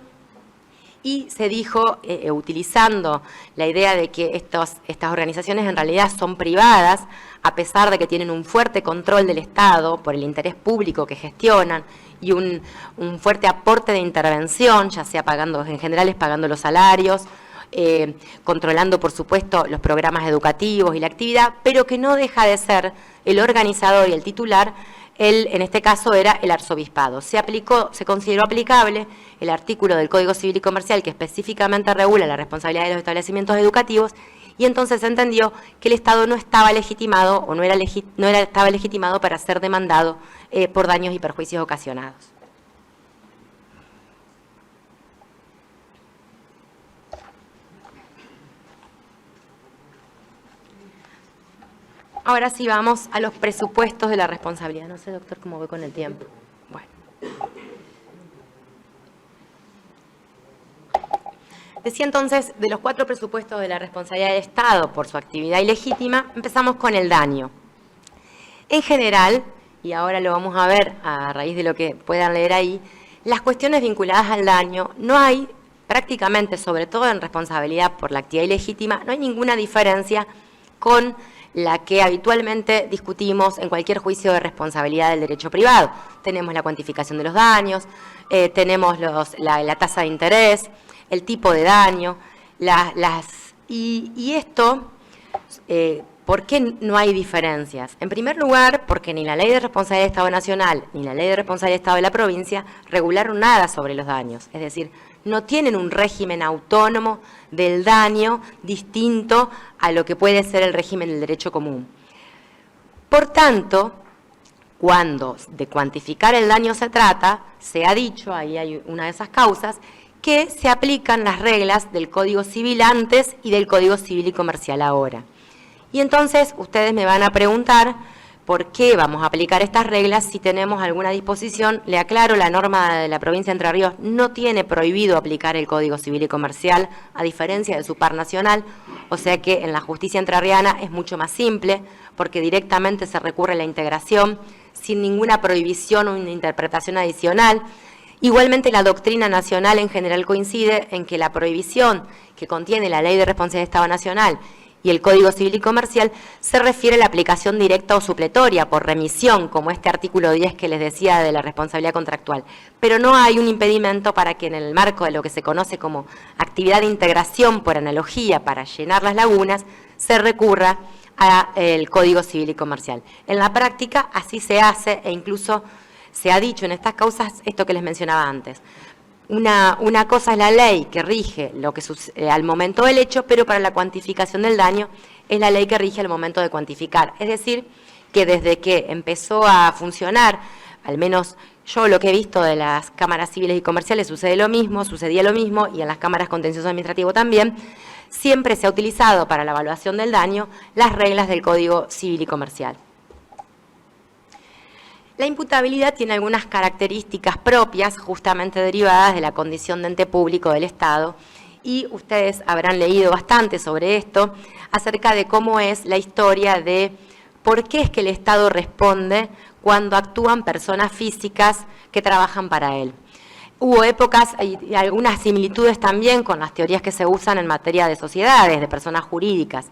y se dijo, utilizando la idea de que estas organizaciones en realidad son privadas, a pesar de que tienen un fuerte control del Estado por el interés público que gestionan y un fuerte aporte de intervención, ya sea pagando, en general es pagando los salarios, controlando por supuesto los programas educativos y la actividad, pero que no deja de ser el organizador y el titular. En este caso era el arzobispado. Se consideró aplicable el artículo del Código Civil y Comercial que específicamente regula la responsabilidad de los establecimientos educativos y entonces se entendió que el Estado no estaba legitimado o estaba legitimado para ser demandado por daños y perjuicios ocasionados. Ahora sí vamos a los presupuestos de la responsabilidad. No sé, doctor, cómo voy con el tiempo. Bueno. Decía entonces, de los 4 presupuestos de la responsabilidad del Estado por su actividad ilegítima, empezamos con el daño. En general, y ahora lo vamos a ver a raíz de lo que puedan leer ahí, las cuestiones vinculadas al daño, no hay prácticamente, sobre todo en responsabilidad por la actividad ilegítima, no hay ninguna diferencia con la que habitualmente discutimos en cualquier juicio de responsabilidad del derecho privado. Tenemos la cuantificación de los daños, tenemos la tasa de interés, el tipo de daño, y esto, ¿por qué no hay diferencias? En primer lugar, porque ni la Ley de Responsabilidad del Estado Nacional ni la Ley de Responsabilidad del Estado de la provincia regularon nada sobre los daños, es decir, no tienen un régimen autónomo del daño distinto a lo que puede ser el régimen del derecho común. Por tanto, cuando de cuantificar el daño se trata, se ha dicho, ahí hay una de esas causas, que se aplican las reglas del Código Civil antes y del Código Civil y Comercial ahora. Y entonces ustedes me van a preguntar por qué vamos a aplicar estas reglas si tenemos alguna disposición. Le aclaro, la norma de la provincia de Entre Ríos no tiene prohibido aplicar el Código Civil y Comercial, a diferencia de su par nacional, o sea que en la justicia entrerriana es mucho más simple, porque directamente se recurre a la integración, sin ninguna prohibición o una interpretación adicional. Igualmente la doctrina nacional en general coincide en que la prohibición que contiene la Ley de Responsabilidad del Estado Nacional y el Código Civil y Comercial se refiere a la aplicación directa o supletoria por remisión, como este artículo 10 que les decía de la responsabilidad contractual. Pero no hay un impedimento para que en el marco de lo que se conoce como actividad de integración por analogía para llenar las lagunas, se recurra al Código Civil y Comercial. En la práctica así se hace e incluso se ha dicho en estas causas esto que les mencionaba antes. Una cosa es la ley que rige lo que sucede al momento del hecho, pero para la cuantificación del daño es la ley que rige al momento de cuantificar. Es decir, que desde que empezó a funcionar, al menos yo lo que he visto de las cámaras civiles y comerciales sucedía lo mismo, y en las cámaras contencioso administrativo también, siempre se ha utilizado para la evaluación del daño las reglas del Código Civil y Comercial. La imputabilidad tiene algunas características propias, justamente derivadas de la condición de ente público del Estado, y ustedes habrán leído bastante sobre esto, acerca de cómo es la historia de por qué es que el Estado responde cuando actúan personas físicas que trabajan para él. Hubo épocas y algunas similitudes también con las teorías que se usan en materia de sociedades, de personas jurídicas,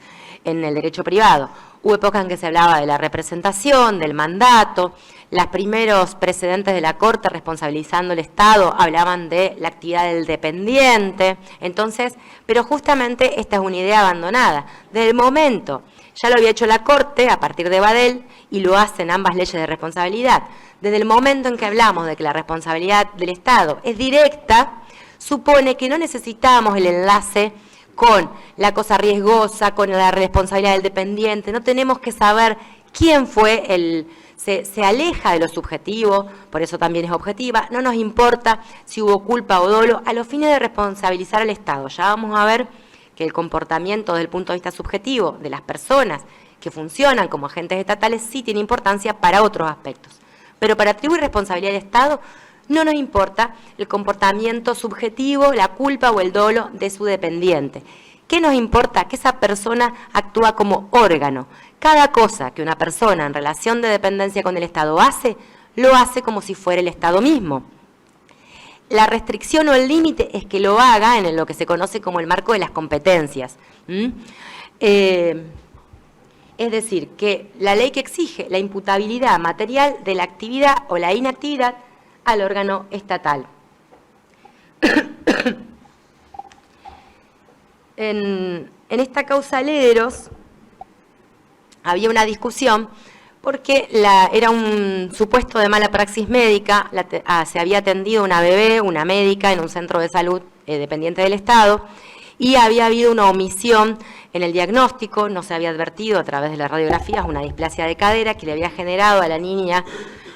en el derecho privado. Hubo épocas en que se hablaba de la representación, del mandato. Los primeros precedentes de la Corte responsabilizando al Estado hablaban de la actividad del dependiente. Entonces, pero justamente esta es una idea abandonada. Desde el momento, ya lo había hecho la Corte a partir de Badel y lo hacen ambas leyes de responsabilidad. Desde el momento en que hablamos de que la responsabilidad del Estado es directa, supone que no necesitamos el enlace con la cosa riesgosa, con la responsabilidad del dependiente, no tenemos que saber quién fue se aleja de lo subjetivo, por eso también es objetiva, no nos importa si hubo culpa o dolo, a los fines de responsabilizar al Estado. Ya vamos a ver que el comportamiento desde el punto de vista subjetivo de las personas que funcionan como agentes estatales sí tiene importancia para otros aspectos. Pero para atribuir responsabilidad al Estado no nos importa el comportamiento subjetivo, la culpa o el dolo de su dependiente. ¿Qué nos importa? Que esa persona actúa como órgano. Cada cosa que una persona en relación de dependencia con el Estado hace, lo hace como si fuera el Estado mismo. La restricción o el límite es que lo haga en lo que se conoce como el marco de las competencias. Es decir, que la ley que exige la imputabilidad material de la actividad o la inactividad al órgano estatal. En esta causa Lederos había una discusión porque era un supuesto de mala praxis médica, se había atendido una bebé, una médica en un centro de salud dependiente del Estado, y había habido una omisión en el diagnóstico, no se había advertido a través de las radiografías una displasia de cadera que le había generado a la niña.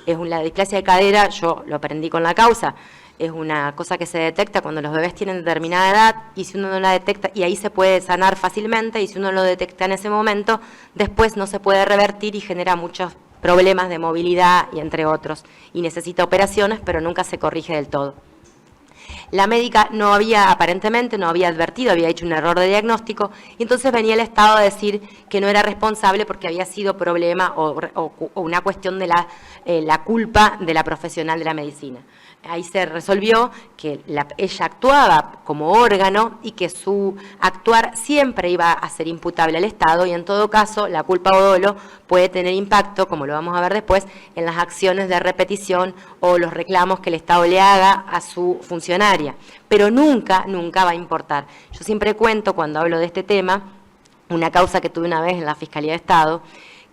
La displasia de cadera, yo lo aprendí con la causa, es una cosa que se detecta cuando los bebés tienen determinada edad, y si uno no la detecta, y ahí se puede sanar fácilmente, y si uno lo detecta en ese momento, después no se puede revertir y genera muchos problemas de movilidad y entre otros, y necesita operaciones, pero nunca se corrige del todo. La médica aparentemente no había advertido, había hecho un error de diagnóstico, y entonces venía el Estado a decir que no era responsable porque había sido problema o una cuestión de la culpa de la profesional de la medicina. Ahí se resolvió que ella actuaba como órgano y que su actuar siempre iba a ser imputable al Estado, y en todo caso la culpa o dolo puede tener impacto, como lo vamos a ver después, en las acciones de repetición o los reclamos que el Estado le haga a su funcionaria. Pero nunca va a importar. Yo siempre cuento, cuando hablo de este tema, una causa que tuve una vez en la Fiscalía de Estado,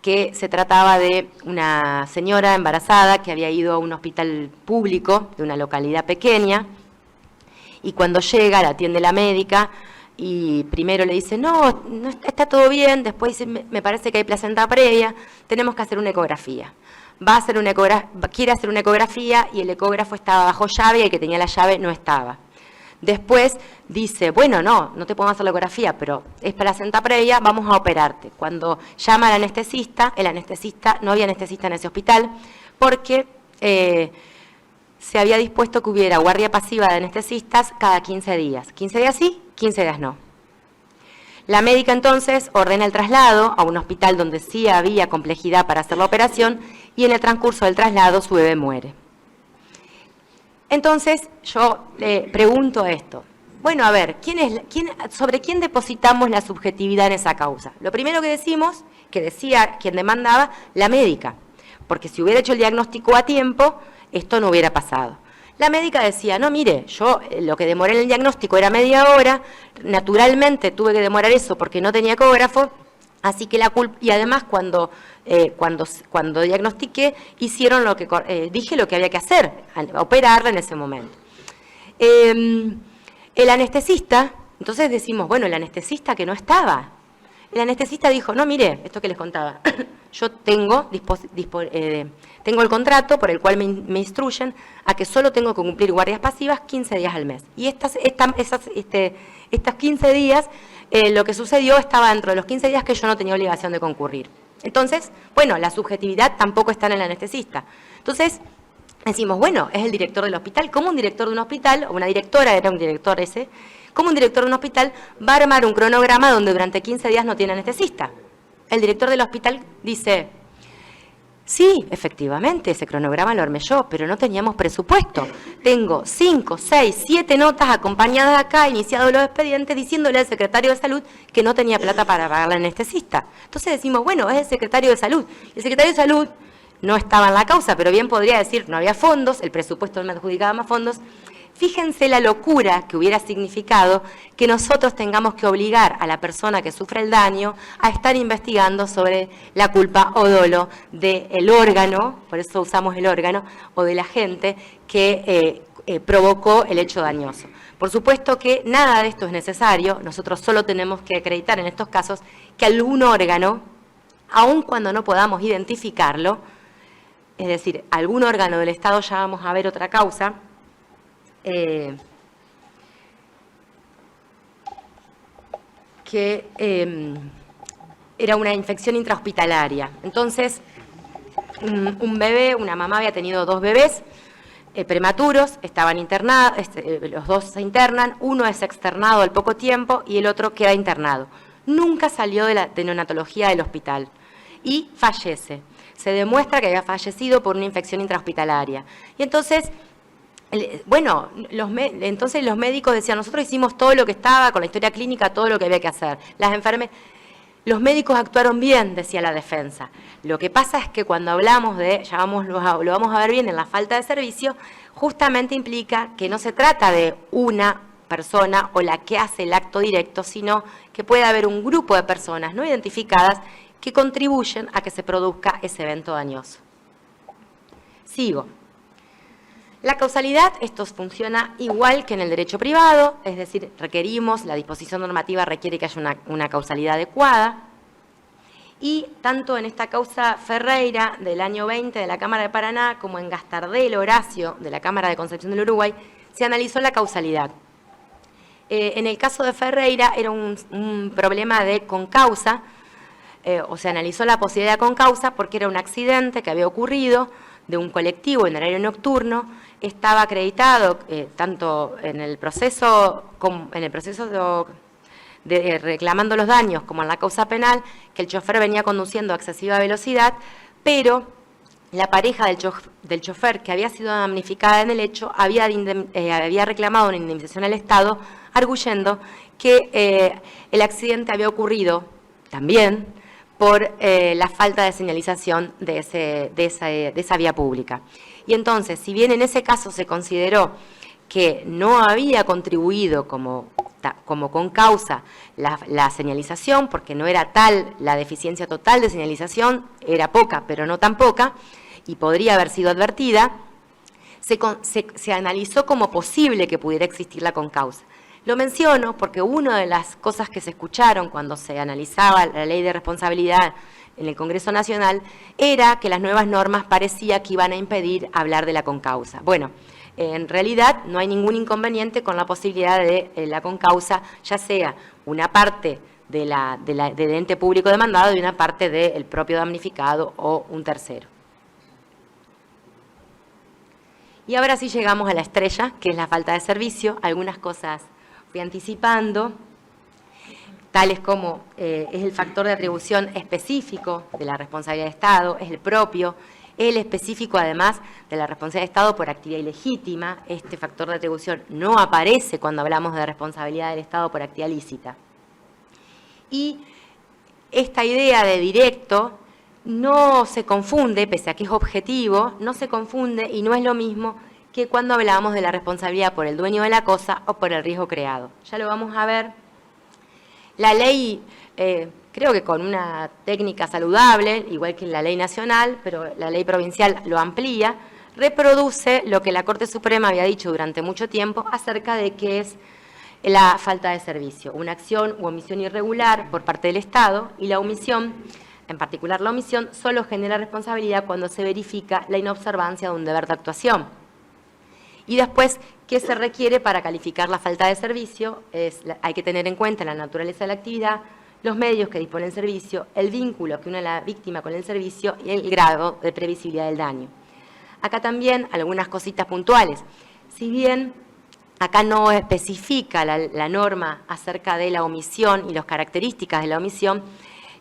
que se trataba de una señora embarazada que había ido a un hospital público de una localidad pequeña, y cuando llega la atiende la médica y primero le dice, no está todo bien, después dice, me parece que hay placenta previa, tenemos que hacer una ecografía. Quiere hacer una ecografía y el ecógrafo estaba bajo llave y el que tenía la llave no estaba. Después dice, bueno, no te podemos hacer la ecografía, pero es placenta previa, vamos a operarte. Cuando llama al anestesista, no había anestesista en ese hospital, porque se había dispuesto que hubiera guardia pasiva de anestesistas cada 15 días. 15 días sí, 15 días no. La médica entonces ordena el traslado a un hospital donde sí había complejidad para hacer la operación, y en el transcurso del traslado su bebé muere. Entonces yo le pregunto esto. Bueno, a ver, ¿sobre quién depositamos la subjetividad en esa causa? Lo primero que decimos, que decía quien demandaba, la médica, porque si hubiera hecho el diagnóstico a tiempo, esto no hubiera pasado. La médica decía, no, mire, yo lo que demoré en el diagnóstico era media hora, naturalmente tuve que demorar eso porque no tenía ecógrafo, así que la culpa, y además cuando diagnostiqué, hicieron dije lo que había que hacer, operarla en ese momento. El anestesista, entonces decimos, bueno, el anestesista que no estaba. El anestesista dijo, no, mire, esto que les contaba, yo tengo el contrato por el cual me instruyen a que solo tengo que cumplir guardias pasivas 15 días al mes. Y estos 15 días, lo que sucedió estaba dentro de los 15 días que yo no tenía obligación de concurrir. Entonces, bueno, la subjetividad tampoco está en el anestesista. Entonces, decimos, bueno, es el director del hospital. ¿Cómo un director de un hospital, o una directora, era un director ese, cómo un director de un hospital va a armar un cronograma donde durante 15 días no tiene anestesista? El director del hospital dice, sí, efectivamente, ese cronograma lo armé yo, pero no teníamos presupuesto. Tengo 5, 6, 7 notas acompañadas acá, iniciados los expedientes, diciéndole al secretario de Salud que no tenía plata para pagar al anestesista. Entonces decimos, bueno, es el secretario de Salud. El secretario de Salud no estaba en la causa, pero bien podría decir, no había fondos, el presupuesto no me adjudicaba más fondos. Fíjense la locura que hubiera significado que nosotros tengamos que obligar a la persona que sufre el daño a estar investigando sobre la culpa o dolo del órgano, por eso usamos el órgano, o del agente que provocó el hecho dañoso. Por supuesto que nada de esto es necesario, nosotros solo tenemos que acreditar en estos casos que algún órgano, aun cuando no podamos identificarlo, es decir, algún órgano del Estado, ya vamos a ver otra causa, que era una infección intrahospitalaria. Entonces, un bebé, una mamá había tenido 2 bebés prematuros, estaban internados, los 2 se internan, uno es externado al poco tiempo y el otro queda internado. Nunca salió de la neonatología del hospital y fallece. Se demuestra que había fallecido por una infección intrahospitalaria. Y entonces, bueno, entonces los médicos decían, nosotros hicimos todo lo que estaba, con la historia clínica, todo lo que había que hacer. Los médicos actuaron bien, decía la defensa. Lo que pasa es que cuando hablamos de, lo vamos a ver bien en la falta de servicio, justamente implica que no se trata de una persona o la que hace el acto directo, sino que puede haber un grupo de personas no identificadas que contribuyen a que se produzca ese evento dañoso. Sigo. La causalidad, esto funciona igual que en el derecho privado, es decir, la disposición normativa requiere que haya una causalidad adecuada, y tanto en esta causa Ferreira del año 20 de la Cámara de Paraná como en Gastardel Horacio de la Cámara de Concepción del Uruguay, se analizó la causalidad. En el caso de Ferreira era un problema de concausa, o se analizó la posibilidad de concausa porque era un accidente que había ocurrido de un colectivo en horario nocturno, estaba acreditado tanto en el proceso de reclamando los daños como en la causa penal, que el chofer venía conduciendo a excesiva velocidad, pero la pareja del chofer que había sido damnificada en el hecho había reclamado una indemnización al Estado, arguyendo que el accidente había ocurrido también por la falta de señalización de esa vía pública. Y entonces, si bien en ese caso se consideró que no había contribuido como con causa la señalización, porque no era tal la deficiencia total de señalización, era poca, pero no tan poca, y podría haber sido advertida, se analizó como posible que pudiera existir la concausa. Lo menciono porque una de las cosas que se escucharon cuando se analizaba la ley de responsabilidad en el Congreso Nacional era que las nuevas normas parecía que iban a impedir hablar de la concausa. Bueno, en realidad no hay ningún inconveniente con la posibilidad de la concausa, ya sea una parte del ente público demandado y una parte del propio damnificado o un tercero. Y ahora sí llegamos a la estrella, que es la falta de servicio. Algunas cosas fui anticipando, tales como es el factor de atribución específico de la responsabilidad de Estado, es el propio, es el específico además de la responsabilidad de Estado por actividad ilegítima. Este factor de atribución no aparece cuando hablamos de responsabilidad del Estado por actividad lícita. Y esta idea de directo no se confunde, pese a que es objetivo, no se confunde y no es lo mismo que cuando hablamos de la responsabilidad por el dueño de la cosa o por el riesgo creado. Ya lo vamos a ver. La ley, creo que con una técnica saludable, igual que la ley nacional, pero la ley provincial lo amplía, reproduce lo que la Corte Suprema había dicho durante mucho tiempo acerca de qué es la falta de servicio, una acción u omisión irregular por parte del Estado, y la omisión, en particular la omisión, solo genera responsabilidad cuando se verifica la inobservancia de un deber de actuación. Y después, ¿qué se requiere para calificar la falta de servicio? Hay que tener en cuenta la naturaleza de la actividad, los medios que dispone el servicio, el vínculo que une a la víctima con el servicio y el grado de previsibilidad del daño. Acá también algunas cositas puntuales. Si bien acá no especifica la norma acerca de la omisión y las características de la omisión,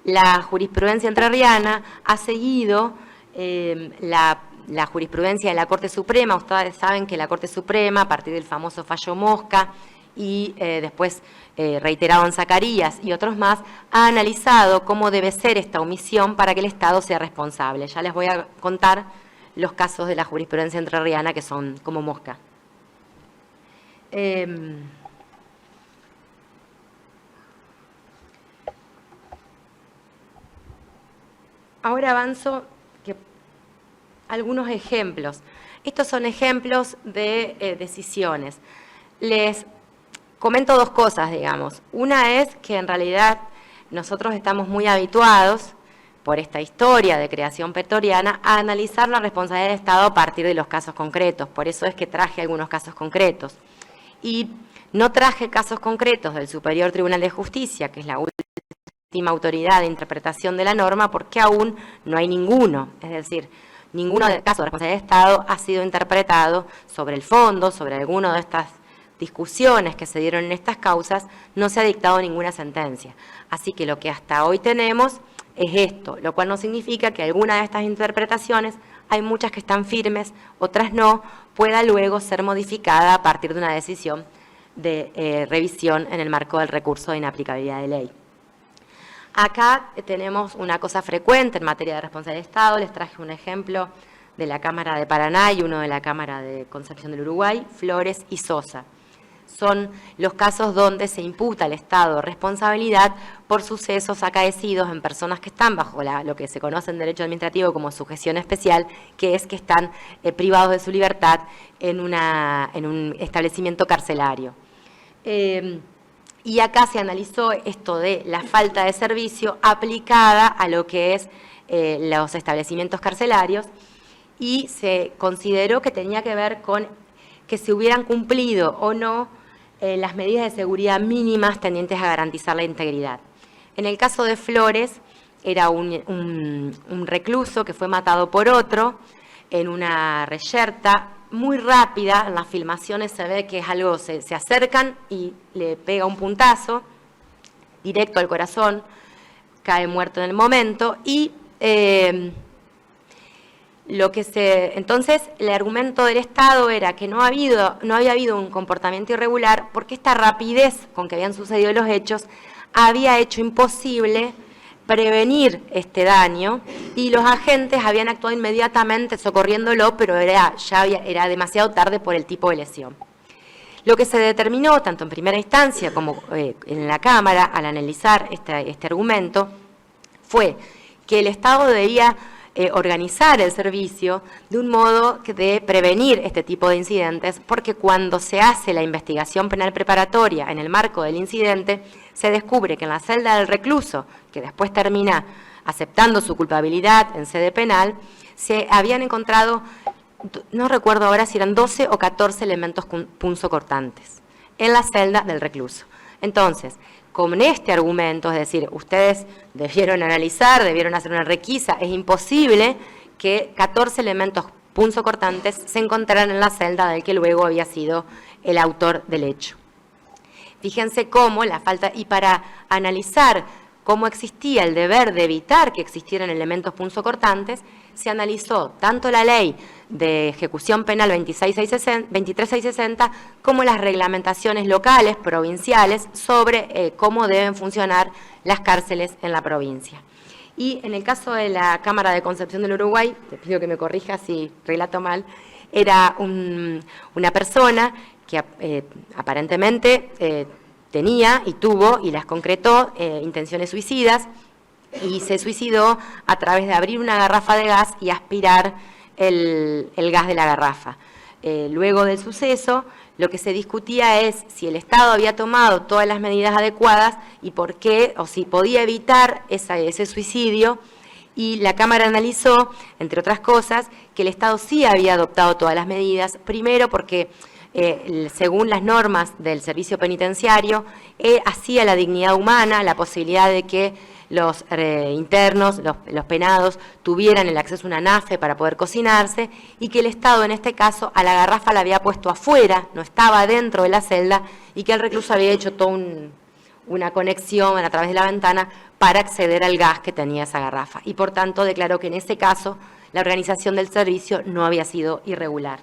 la jurisprudencia entrerriana ha seguido la jurisprudencia de la Corte Suprema. Ustedes saben que la Corte Suprema, a partir del famoso fallo Mosca y después reiterado en Zacarías y otros más, ha analizado cómo debe ser esta omisión para que el Estado sea responsable. Ya les voy a contar los casos de la jurisprudencia entrerriana que son como Mosca. Ahora avanzo algunos ejemplos. Estos son ejemplos de decisiones. Les comento dos cosas, digamos. Una es que en realidad nosotros estamos muy habituados, por esta historia de creación pretoriana, a analizar la responsabilidad del Estado a partir de los casos concretos. Por eso es que traje algunos casos concretos. Y no traje casos concretos del Superior Tribunal de Justicia, que es la última autoridad de interpretación de la norma, porque aún no hay ninguno. Es decir, ninguno de los casos de responsabilidad del Estado ha sido interpretado sobre el fondo, sobre alguna de estas discusiones que se dieron en estas causas, no se ha dictado ninguna sentencia. Así que lo que hasta hoy tenemos es esto, lo cual no significa que alguna de estas interpretaciones, hay muchas que están firmes, otras no, pueda luego ser modificada a partir de una decisión de revisión en el marco del recurso de inaplicabilidad de ley. Acá tenemos una cosa frecuente en materia de responsabilidad del Estado. Les traje un ejemplo de la Cámara de Paraná y uno de la Cámara de Concepción del Uruguay, Flores y Sosa. Son los casos donde se imputa al Estado responsabilidad por sucesos acaecidos en personas que están bajo lo que se conoce en derecho administrativo como sujeción especial, que es que están privados de su libertad en un establecimiento carcelario. Y acá se analizó esto de la falta de servicio aplicada a lo que es los establecimientos carcelarios y se consideró que tenía que ver con que se hubieran cumplido o no las medidas de seguridad mínimas tendientes a garantizar la integridad. En el caso de Flores, era un recluso que fue matado por otro en una reyerta muy rápida. En las filmaciones se ve que es algo, se acercan y le pega un puntazo directo al corazón, cae muerto en el momento y entonces el argumento del Estado era que no había habido un comportamiento irregular porque esta rapidez con que habían sucedido los hechos había hecho imposible prevenir este daño y los agentes habían actuado inmediatamente socorriéndolo, pero era demasiado tarde por el tipo de lesión. Lo que se determinó, tanto en primera instancia como en la Cámara, al analizar este argumento, fue que el Estado debía organizar el servicio de un modo de prevenir este tipo de incidentes, porque cuando se hace la investigación penal preparatoria en el marco del incidente, se descubre que en la celda del recluso, que después termina aceptando su culpabilidad en sede penal, se habían encontrado, no recuerdo ahora si eran 12 o 14 elementos punzocortantes en la celda del recluso. Entonces, con este argumento, es decir, ustedes debieron analizar, debieron hacer una requisa, es imposible que 14 elementos punzocortantes se encontraran en la celda del que luego había sido el autor del hecho. Fíjense cómo la falta, y para analizar cómo existía el deber de evitar que existieran elementos punzocortantes, se analizó tanto la ley de ejecución penal 23660 como las reglamentaciones locales, provinciales, sobre cómo deben funcionar las cárceles en la provincia. Y en el caso de la Cámara de Concepción del Uruguay, te pido que me corrijas si relato mal, era una persona que aparentemente tenía y tuvo y las concretó intenciones suicidas y se suicidó a través de abrir una garrafa de gas y aspirar el gas de la garrafa. Luego del suceso, lo que se discutía es si el Estado había tomado todas las medidas adecuadas y por qué, o si podía evitar ese suicidio, y la Cámara analizó, entre otras cosas, que el Estado sí había adoptado todas las medidas, primero porque según las normas del servicio penitenciario, hacía la dignidad humana, la posibilidad de que los internos, los penados, tuvieran el acceso a una nafe para poder cocinarse, y que el Estado, en este caso, a la garrafa la había puesto afuera, no estaba dentro de la celda, y que el recluso había hecho toda una conexión a través de la ventana para acceder al gas que tenía esa garrafa. Y por tanto declaró que en ese caso la organización del servicio no había sido irregular.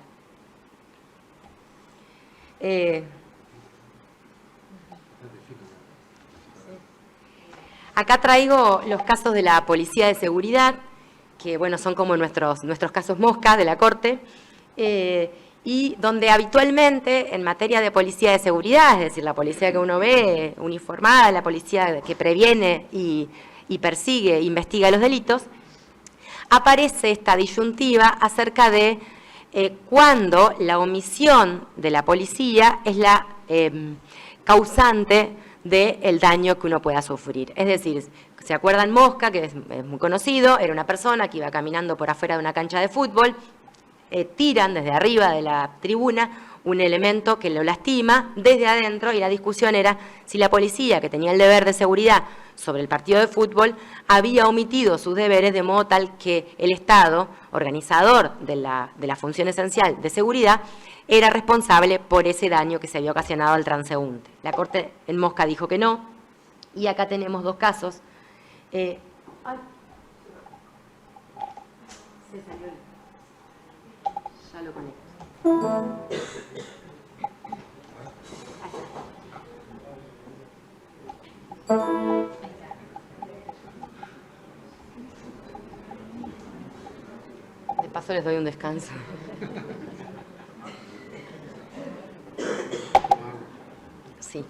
Acá traigo los casos de la Policía de Seguridad, que bueno, son como nuestros casos mosca de la Corte, y donde habitualmente en materia de policía de seguridad, es decir, la policía que uno ve uniformada, la policía que previene y persigue, investiga los delitos, aparece esta disyuntiva acerca de cuándo la omisión de la policía es la causante del daño que uno pueda sufrir. Es decir, ¿se acuerdan Mosca, que es muy conocido? Era una persona que iba caminando por afuera de una cancha de fútbol, tiran desde arriba de la tribuna un elemento que lo lastima desde adentro, y la discusión era si la policía, que tenía el deber de seguridad sobre el partido de fútbol, había omitido sus deberes de modo tal que el Estado, organizador de la función esencial de seguridad, era responsable por ese daño que se había ocasionado al transeúnte. La Corte en Mosca dijo que no, y acá tenemos dos casos. Se salió el... Ya lo conecto. De paso les doy un descanso. Sí.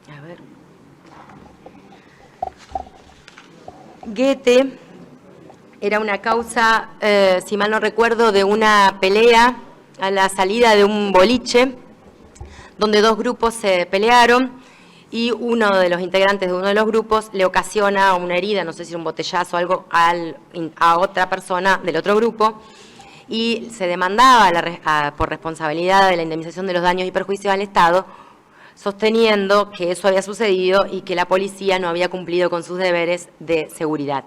A ver. Goethe era una causa, si mal no recuerdo, de una pelea a la salida de un boliche, donde dos grupos se pelearon y uno de los integrantes de uno de los grupos le ocasiona una herida, no sé si un botellazo o algo, a otra persona del otro grupo, y se demandaba por responsabilidad de la indemnización de los daños y perjuicios al Estado, sosteniendo que eso había sucedido y que la policía no había cumplido con sus deberes de seguridad.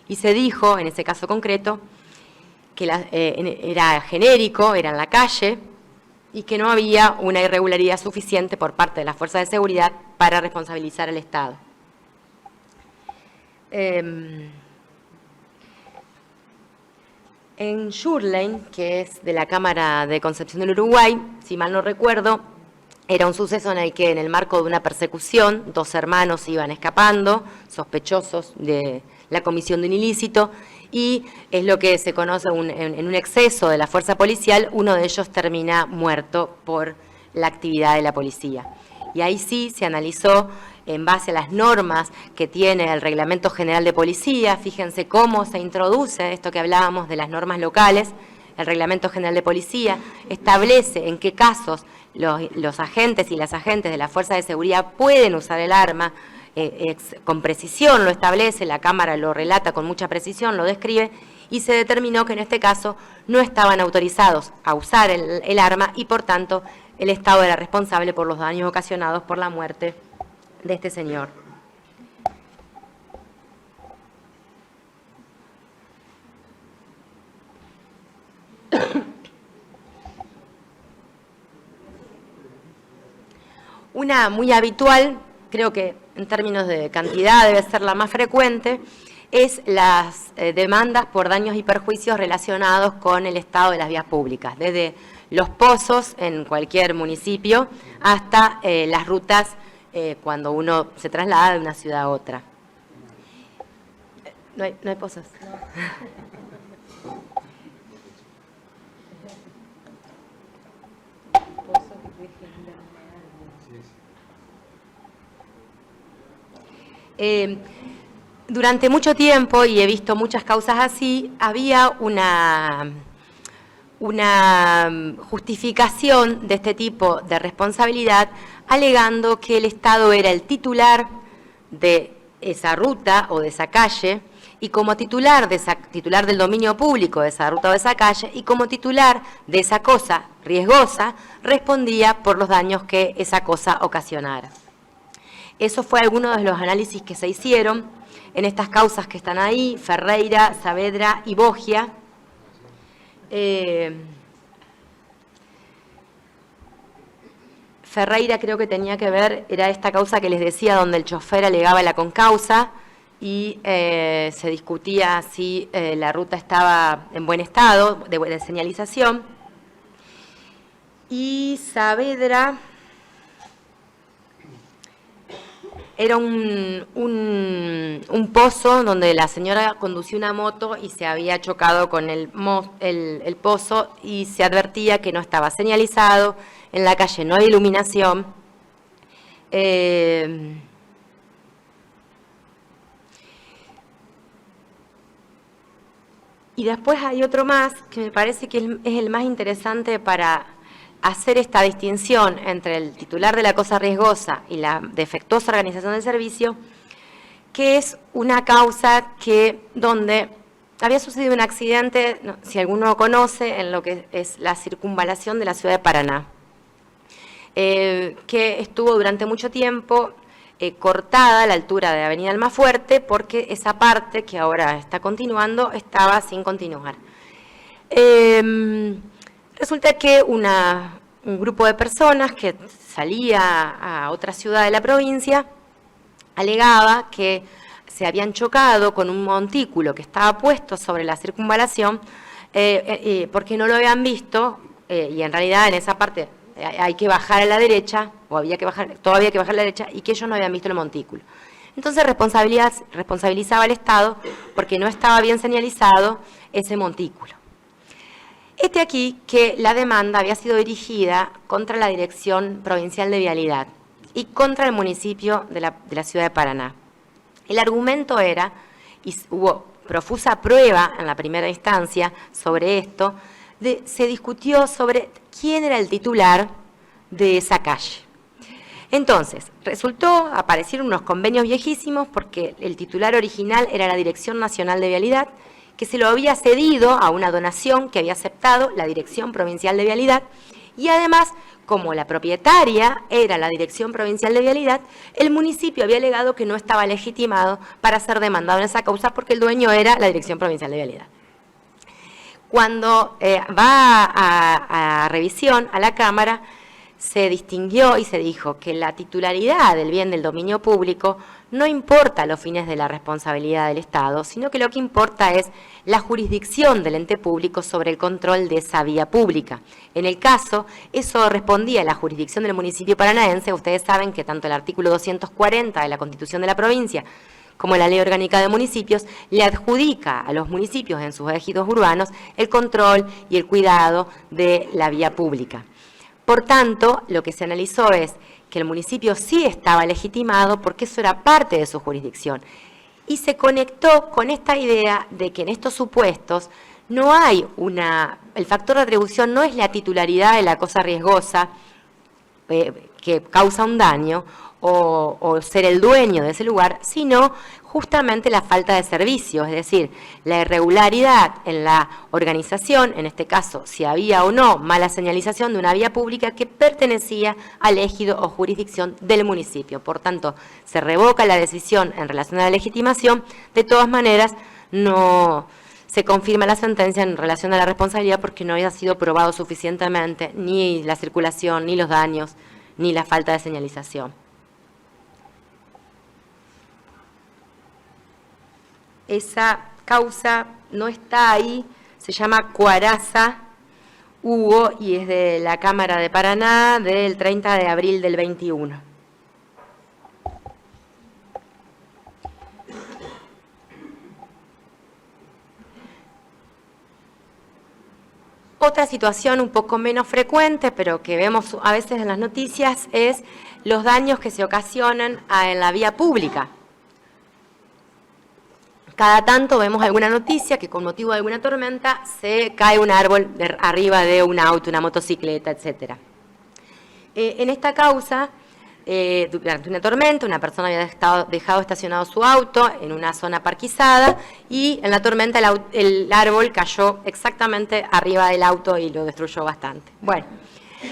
Y se dijo, en ese caso concreto, que era genérico, era en la calle, y que no había una irregularidad suficiente por parte de las fuerzas de seguridad para responsabilizar al Estado. En Schurlein, que es de la Cámara de Concepción del Uruguay, si mal no recuerdo, era un suceso en el que, en el marco de una persecución, dos hermanos iban escapando, sospechosos de la comisión de un ilícito, y es lo que se conoce en un exceso de la fuerza policial, uno de ellos termina muerto por la actividad de la policía. Y ahí sí se analizó, en base a las normas que tiene el Reglamento General de Policía, fíjense cómo se introduce esto que hablábamos de las normas locales. El Reglamento General de Policía establece en qué casos los agentes y las agentes de la Fuerza de Seguridad pueden usar el arma, con precisión lo establece, la Cámara lo relata con mucha precisión, lo describe, y se determinó que en este caso no estaban autorizados a usar el arma, y por tanto el Estado era responsable por los daños ocasionados por la muerte de este señor. Una muy habitual, creo que en términos de cantidad debe ser la más frecuente, es las demandas por daños y perjuicios relacionados con el estado de las vías públicas, desde los pozos en cualquier municipio hasta las rutas cuando uno se traslada de una ciudad a otra. ¿No hay pozos? Durante mucho tiempo, y he visto muchas causas así, había una justificación de este tipo de responsabilidad, alegando que el Estado era el titular de esa ruta o de esa calle y como titular del dominio público de esa ruta o de esa calle, y como titular de esa cosa riesgosa, respondía por los daños que esa cosa ocasionara. Eso fue alguno de los análisis que se hicieron en estas causas que están ahí, Ferreira, Saavedra y Bogia. Ferreira creo que tenía que ver, era esta causa que les decía, donde el chofer alegaba la concausa y se discutía si la ruta estaba en buen estado de señalización. Y Saavedra era un pozo donde la señora conducía una moto y se había chocado con el pozo y se advertía que no estaba señalizado, en la calle no hay iluminación. Y después hay otro más que me parece que es el más interesante para hacer esta distinción entre el titular de la cosa riesgosa y la defectuosa organización del servicio, que es una causa donde había sucedido un accidente, si alguno conoce, en lo que es la circunvalación de la ciudad de Paraná, que estuvo durante mucho tiempo cortada a la altura de Avenida Almafuerte, porque esa parte que ahora está continuando estaba sin continuar. Resulta que un grupo de personas que salía a otra ciudad de la provincia alegaba que se habían chocado con un montículo que estaba puesto sobre la circunvalación porque no lo habían visto y en realidad en esa parte hay que bajar a la derecha, o todavía hay que bajar a la derecha, y que ellos no habían visto el montículo. Entonces responsabilizaba al Estado porque no estaba bien señalizado ese montículo. Aquí que la demanda había sido dirigida contra la Dirección Provincial de Vialidad y contra el municipio de la ciudad de Paraná. El argumento era, y hubo profusa prueba en la primera instancia sobre esto, se discutió sobre quién era el titular de esa calle. Entonces, aparecieron unos convenios viejísimos porque el titular original era la Dirección Nacional de Vialidad, que se lo había cedido a una donación que había aceptado la Dirección Provincial de Vialidad, y además, como la propietaria era la Dirección Provincial de Vialidad, el municipio había alegado que no estaba legitimado para ser demandado en esa causa porque el dueño era la Dirección Provincial de Vialidad. Cuando va a revisión a la Cámara, se distinguió y se dijo que la titularidad del bien del dominio público no importa a los fines de la responsabilidad del Estado, sino que lo que importa es la jurisdicción del ente público sobre el control de esa vía pública. En el caso, eso respondía a la jurisdicción del municipio paranaense. Ustedes saben que tanto el artículo 240 de la Constitución de la provincia como la Ley Orgánica de Municipios le adjudica a los municipios en sus ejidos urbanos el control y el cuidado de la vía pública. Por tanto, lo que se analizó es que el municipio sí estaba legitimado porque eso era parte de su jurisdicción. Y se conectó con esta idea de que en estos supuestos no hay el factor de atribución no es la titularidad de la cosa riesgosa que causa un daño o ser el dueño de ese lugar, sino justamente la falta de servicio, es decir, la irregularidad en la organización, en este caso, si había o no mala señalización de una vía pública que pertenecía al ejido o jurisdicción del municipio. Por tanto, se revoca la decisión en relación a la legitimación. De todas maneras, no se confirma la sentencia en relación a la responsabilidad porque no había sido probado suficientemente ni la circulación, ni los daños, ni la falta de señalización. Esa causa no está ahí, se llama Cuaraza Hugo y es de la Cámara de Paraná del 30 de abril del 21. Otra situación un poco menos frecuente, pero que vemos a veces en las noticias, es los daños que se ocasionan en la vía pública. Cada tanto vemos alguna noticia que con motivo de alguna tormenta se cae un árbol arriba de un auto, una motocicleta, etc. En esta causa durante una tormenta, una persona había dejado estacionado su auto en una zona parquizada y en la tormenta el árbol cayó exactamente arriba del auto y lo destruyó bastante. Bueno,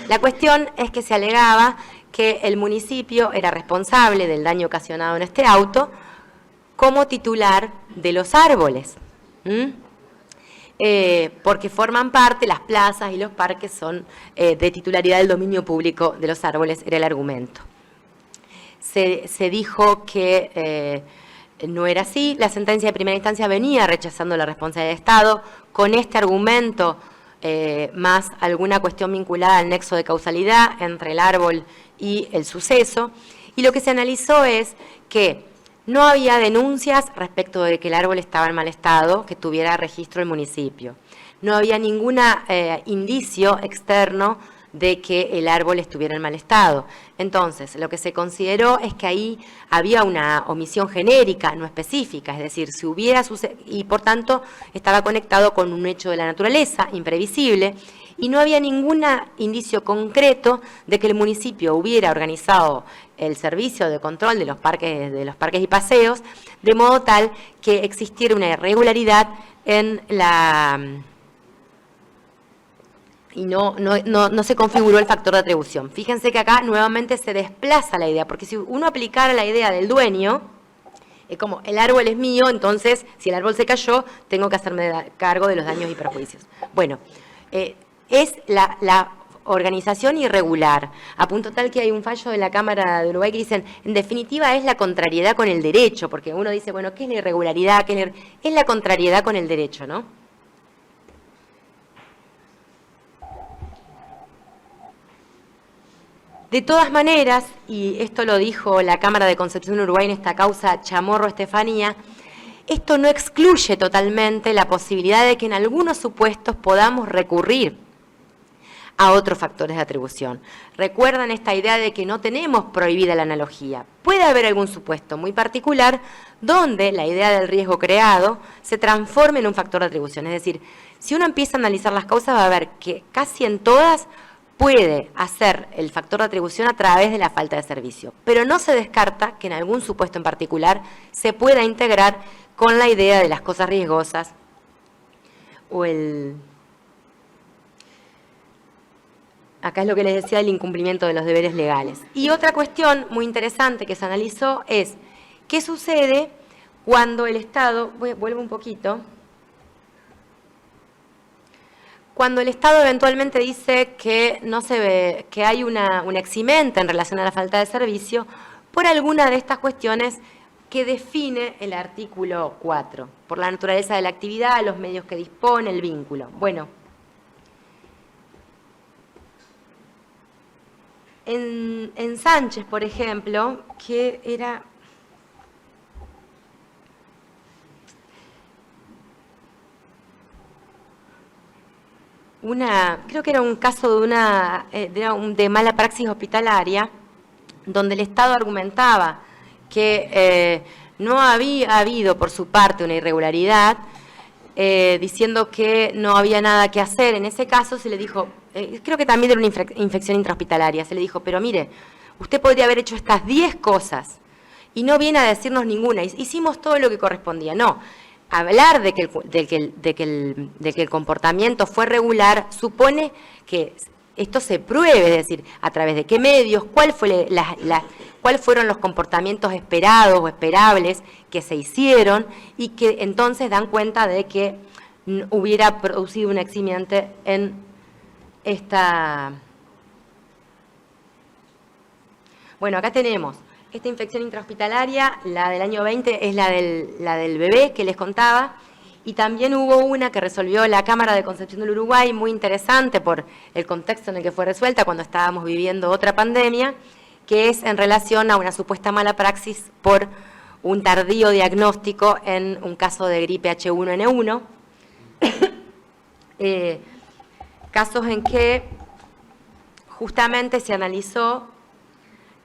la cuestión es que se alegaba que el municipio era responsable del daño ocasionado en este auto como titular de los árboles. Porque forman parte, las plazas y los parques son de titularidad del dominio público de los árboles, era el argumento. Se dijo que no era así, la sentencia de primera instancia venía rechazando la responsabilidad del Estado, con este argumento más alguna cuestión vinculada al nexo de causalidad entre el árbol y el suceso, y lo que se analizó es que no había denuncias respecto de que el árbol estaba en mal estado, que tuviera registro el municipio. No había ningún indicio externo de que el árbol estuviera en mal estado. Entonces, lo que se consideró es que ahí había una omisión genérica, no específica, es decir, si hubiera sucedido, y por tanto estaba conectado con un hecho de la naturaleza, imprevisible, y no había ningún indicio concreto de que el municipio hubiera organizado el servicio de control de los parques y paseos, de modo tal que existiera una irregularidad en la... y no se configuró el factor de atribución. Fíjense que acá nuevamente se desplaza la idea, porque si uno aplicara la idea del dueño, es como el árbol es mío, entonces si el árbol se cayó, tengo que hacerme cargo de los daños y perjuicios. Bueno, es la organización irregular, a punto tal que hay un fallo de la Cámara de Uruguay que dicen, en definitiva es la contrariedad con el derecho, porque uno dice, bueno, ¿qué es la irregularidad? Es la contrariedad con el derecho, ¿no? De todas maneras, y esto lo dijo la Cámara de Concepción Uruguay en esta causa Chamorro-Estefanía, esto no excluye totalmente la posibilidad de que en algunos supuestos podamos recurrir a otros factores de atribución. Recuerdan esta idea de que no tenemos prohibida la analogía. Puede haber algún supuesto muy particular donde la idea del riesgo creado se transforme en un factor de atribución. Es decir, si uno empieza a analizar las causas va a ver que casi en todas puede hacer el factor de atribución a través de la falta de servicio, pero no se descarta que en algún supuesto en particular se pueda integrar con la idea de las cosas riesgosas o acá es lo que les decía del incumplimiento de los deberes legales. Y otra cuestión muy interesante que se analizó es qué sucede cuando el Estado, vuelvo un poquito, cuando el Estado eventualmente dice que no se ve, que hay una eximente en relación a la falta de servicio por alguna de estas cuestiones que define el artículo 4, por la naturaleza de la actividad, los medios que dispone, el vínculo. Bueno, en Sánchez, por ejemplo, que era... creo que era un caso de mala praxis hospitalaria, donde el Estado argumentaba que no había habido por su parte una irregularidad, diciendo que no había nada que hacer. En ese caso se le dijo, creo que también era una infección intrahospitalaria, se le dijo, pero mire, usted podría haber hecho estas 10 cosas y no viene a decirnos ninguna, hicimos todo lo que correspondía. No, hablar de que el comportamiento fue regular supone que esto se pruebe, es decir, a través de qué medios, cuáles fueron los comportamientos esperados o esperables que se hicieron y que entonces dan cuenta de que hubiera producido un eximiente en esta... Bueno, acá tenemos esta infección intrahospitalaria, la del año 20 es la del bebé que les contaba, y también hubo una que resolvió la Cámara de Concepción del Uruguay, muy interesante por el contexto en el que fue resuelta cuando estábamos viviendo otra pandemia, que es en relación a una supuesta mala praxis por un tardío diagnóstico en un caso de gripe H1N1. Casos en que justamente se analizó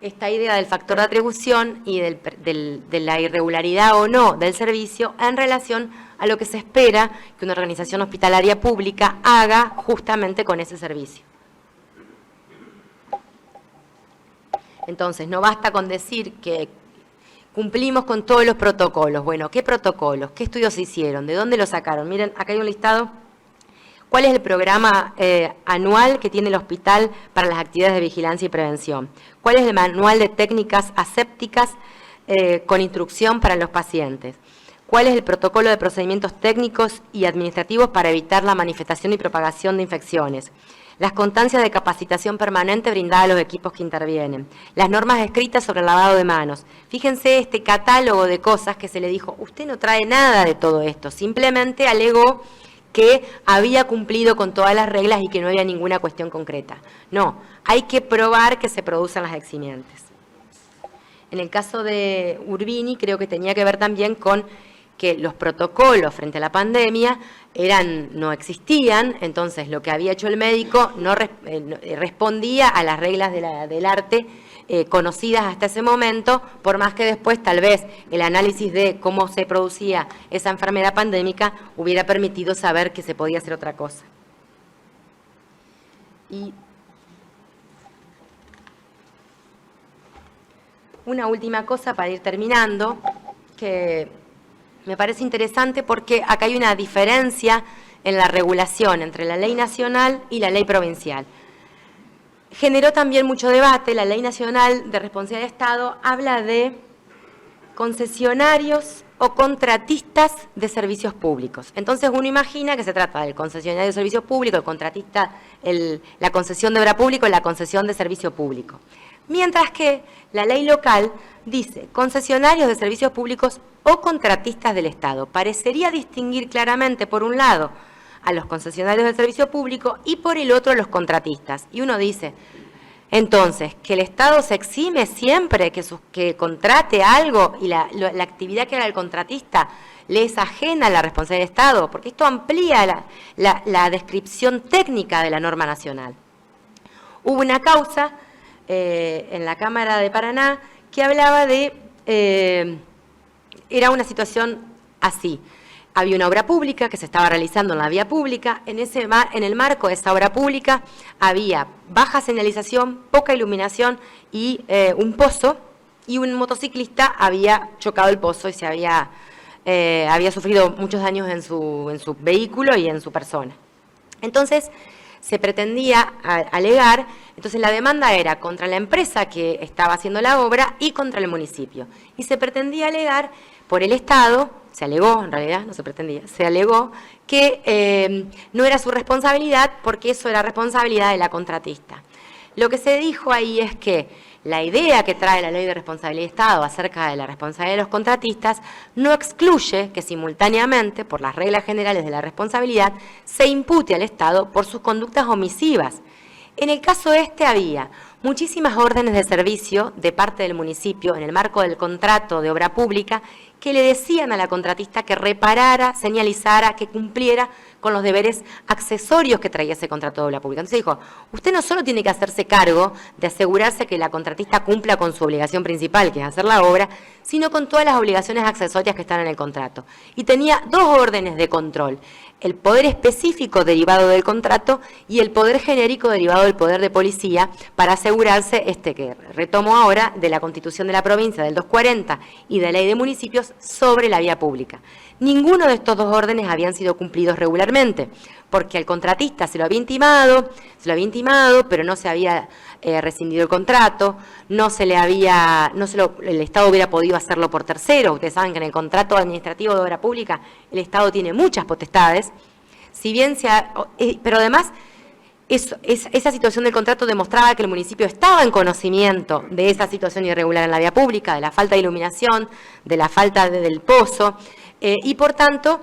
esta idea del factor de atribución y de la irregularidad o no del servicio en relación a lo que se espera que una organización hospitalaria pública haga justamente con ese servicio. Entonces, no basta con decir que cumplimos con todos los protocolos. Bueno, ¿qué protocolos? ¿Qué estudios se hicieron? ¿De dónde los sacaron? Miren, acá hay un listado. ¿Cuál es el programa anual que tiene el hospital para las actividades de vigilancia y prevención? ¿Cuál es el manual de técnicas asépticas con instrucción para los pacientes? ¿Cuál es el protocolo de procedimientos técnicos y administrativos para evitar la manifestación y propagación de infecciones? Las constancias de capacitación permanente brindada a los equipos que intervienen. Las normas escritas sobre el lavado de manos. Fíjense este catálogo de cosas que se le dijo, usted no trae nada de todo esto, simplemente alegó que había cumplido con todas las reglas y que no había ninguna cuestión concreta. No, hay que probar que se producen las eximientes. En el caso de Urbini, creo que tenía que ver también con que los protocolos frente a la pandemia no existían, entonces lo que había hecho el médico no respondía a las reglas del arte conocidas hasta ese momento, por más que después tal vez el análisis de cómo se producía esa enfermedad pandémica hubiera permitido saber que se podía hacer otra cosa. Y una última cosa para ir terminando, que me parece interesante porque acá hay una diferencia en la regulación entre la ley nacional y la ley provincial. Generó también mucho debate. La Ley Nacional de Responsabilidad del Estado habla de concesionarios o contratistas de servicios públicos. Entonces uno imagina que se trata del concesionario de servicio público, el contratista, la concesión de obra pública o la concesión de servicio público. Mientras que la ley local dice concesionarios de servicios públicos o contratistas del Estado. Parecería distinguir claramente, por un lado, a los concesionarios del servicio público y por el otro a los contratistas. Y uno dice, entonces, que el Estado se exime siempre que contrate algo y la actividad que haga el contratista le es ajena a la responsabilidad del Estado, porque esto amplía la descripción técnica de la norma nacional. Hubo una causa en la Cámara de Paraná que hablaba de, era una situación así. Había una obra pública que se estaba realizando en la vía pública. En el marco de esa obra pública había baja señalización, poca iluminación y un pozo, y un motociclista había chocado el pozo y había sufrido muchos daños en su vehículo y en su persona. Entonces, se pretendía alegar, entonces la demanda era contra la empresa que estaba haciendo la obra y contra el municipio. Y se pretendía alegar por el Estado, se alegó, en realidad no se pretendía, se alegó que no era su responsabilidad porque eso era responsabilidad de la contratista. Lo que se dijo ahí es que la idea que trae la Ley de Responsabilidad del Estado acerca de la responsabilidad de los contratistas no excluye que simultáneamente, por las reglas generales de la responsabilidad, se impute al Estado por sus conductas omisivas. En el caso había muchísimas órdenes de servicio de parte del municipio en el marco del contrato de obra pública que le decían a la contratista que reparara, señalizara, que cumpliera con los deberes accesorios que traía ese contrato de obra pública. Entonces dijo, usted no solo tiene que hacerse cargo de asegurarse que la contratista cumpla con su obligación principal, que es hacer la obra, sino con todas las obligaciones accesorias que están en el contrato. Y tenía dos órdenes de control: el poder específico derivado del contrato y el poder genérico derivado del poder de policía, para asegurarse, que retomo ahora, de la Constitución de la provincia del 240 y de la Ley de Municipios sobre la vía pública. Ninguno de estos dos órdenes habían sido cumplidos regularmente, porque al contratista se lo había intimado, pero no se había rescindido el contrato, el Estado hubiera podido hacerlo por terceros. Ustedes saben que en el contrato administrativo de obra pública el Estado tiene muchas potestades, pero además esa situación del contrato demostraba que el municipio estaba en conocimiento de esa situación irregular en la vía pública, de la falta de iluminación, de la falta del pozo, y por tanto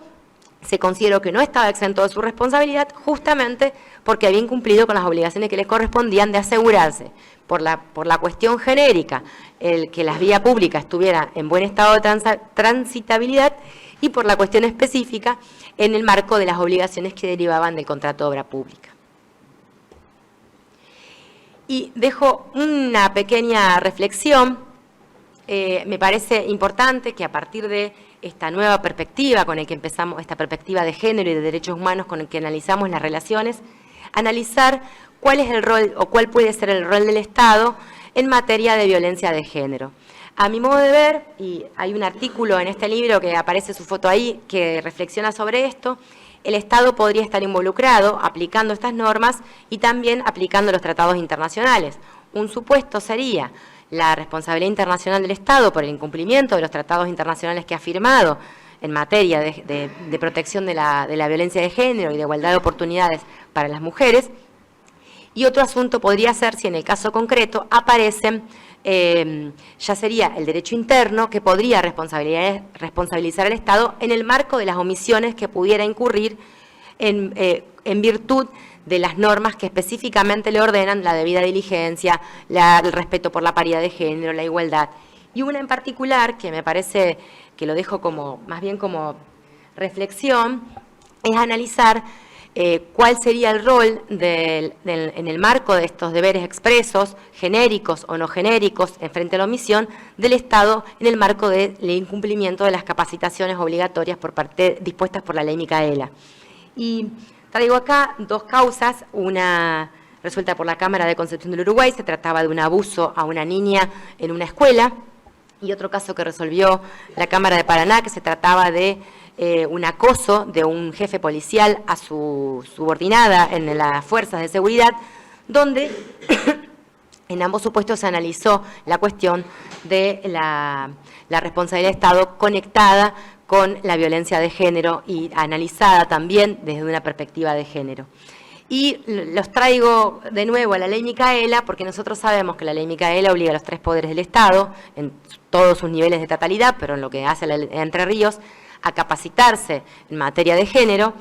se consideró que no estaba exento de su responsabilidad, justamente porque había incumplido con las obligaciones que les correspondían de asegurarse, por la cuestión genérica, que la vía pública estuviera en buen estado de transitabilidad, y por la cuestión específica en el marco de las obligaciones que derivaban del contrato de obra pública. Y dejo una pequeña reflexión. Me parece importante que a partir de esta nueva perspectiva con el que empezamos, esta perspectiva de género y de derechos humanos con el que analizamos las relaciones, analizar cuál es el rol o cuál puede ser el rol del Estado en materia de violencia de género. A mi modo de ver, y hay un artículo en este libro que aparece su foto ahí, que reflexiona sobre esto, el Estado podría estar involucrado aplicando estas normas y también aplicando los tratados internacionales. Un supuesto sería la responsabilidad internacional del Estado por el incumplimiento de los tratados internacionales que ha firmado en materia de protección de la violencia de género y de igualdad de oportunidades para las mujeres. Y otro asunto podría ser si en el caso concreto aparecen, ya sería el derecho interno que podría responsabilizar al Estado en el marco de las omisiones que pudiera incurrir en virtud de las normas que específicamente le ordenan la debida diligencia, el respeto por la paridad de género, la igualdad. Y una en particular, que me parece que lo dejo como, más bien como reflexión, es analizar cuál sería el rol en el marco de estos deberes expresos, genéricos o no genéricos, en frente a la omisión del Estado en el marco del incumplimiento de las capacitaciones obligatorias dispuestas por la ley Micaela. Y traigo acá dos causas, una resuelta por la Cámara de Concepción del Uruguay, se trataba de un abuso a una niña en una escuela, y otro caso que resolvió la Cámara de Paraná, que se trataba de un acoso de un jefe policial a su subordinada en las fuerzas de seguridad, donde en ambos supuestos se analizó la cuestión de la responsabilidad del Estado conectada con la violencia de género y analizada también desde una perspectiva de género. Y los traigo de nuevo a la ley Micaela, porque nosotros sabemos que la ley Micaela obliga a los 3 poderes del Estado, en todos sus niveles de estatalidad, pero en lo que hace la ley de Entre Ríos, a capacitarse en materia de género,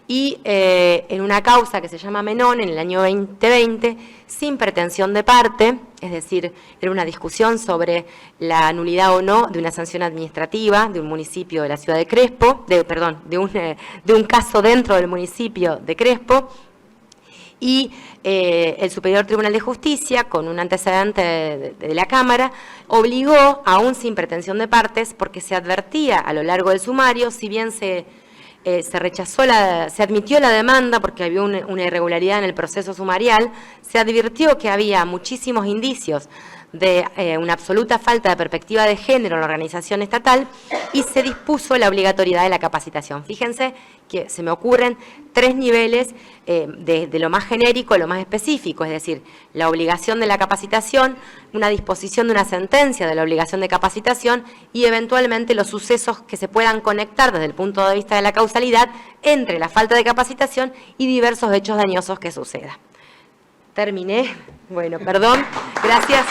y en una causa que se llama Menón, en el año 2020, sin pretensión de parte, es decir, era una discusión sobre la nulidad o no de una sanción administrativa de un municipio de la ciudad de Crespo, de un caso dentro del municipio de Crespo, y el Superior Tribunal de Justicia, con un antecedente de la Cámara, obligó, aún sin pretensión de partes, porque se advertía a lo largo del sumario, si bien se admitió la demanda porque había una irregularidad en el proceso sumarial, se advirtió que había muchísimos indicios de una absoluta falta de perspectiva de género en la organización estatal y se dispuso la obligatoriedad de la capacitación. Fíjense que se me ocurren 3 niveles de lo más genérico a lo más específico, es decir, la obligación de la capacitación, una disposición de una sentencia de la obligación de capacitación y eventualmente los sucesos que se puedan conectar desde el punto de vista de la causalidad entre la falta de capacitación y diversos hechos dañosos que sucedan. Terminé. Bueno, perdón. Gracias.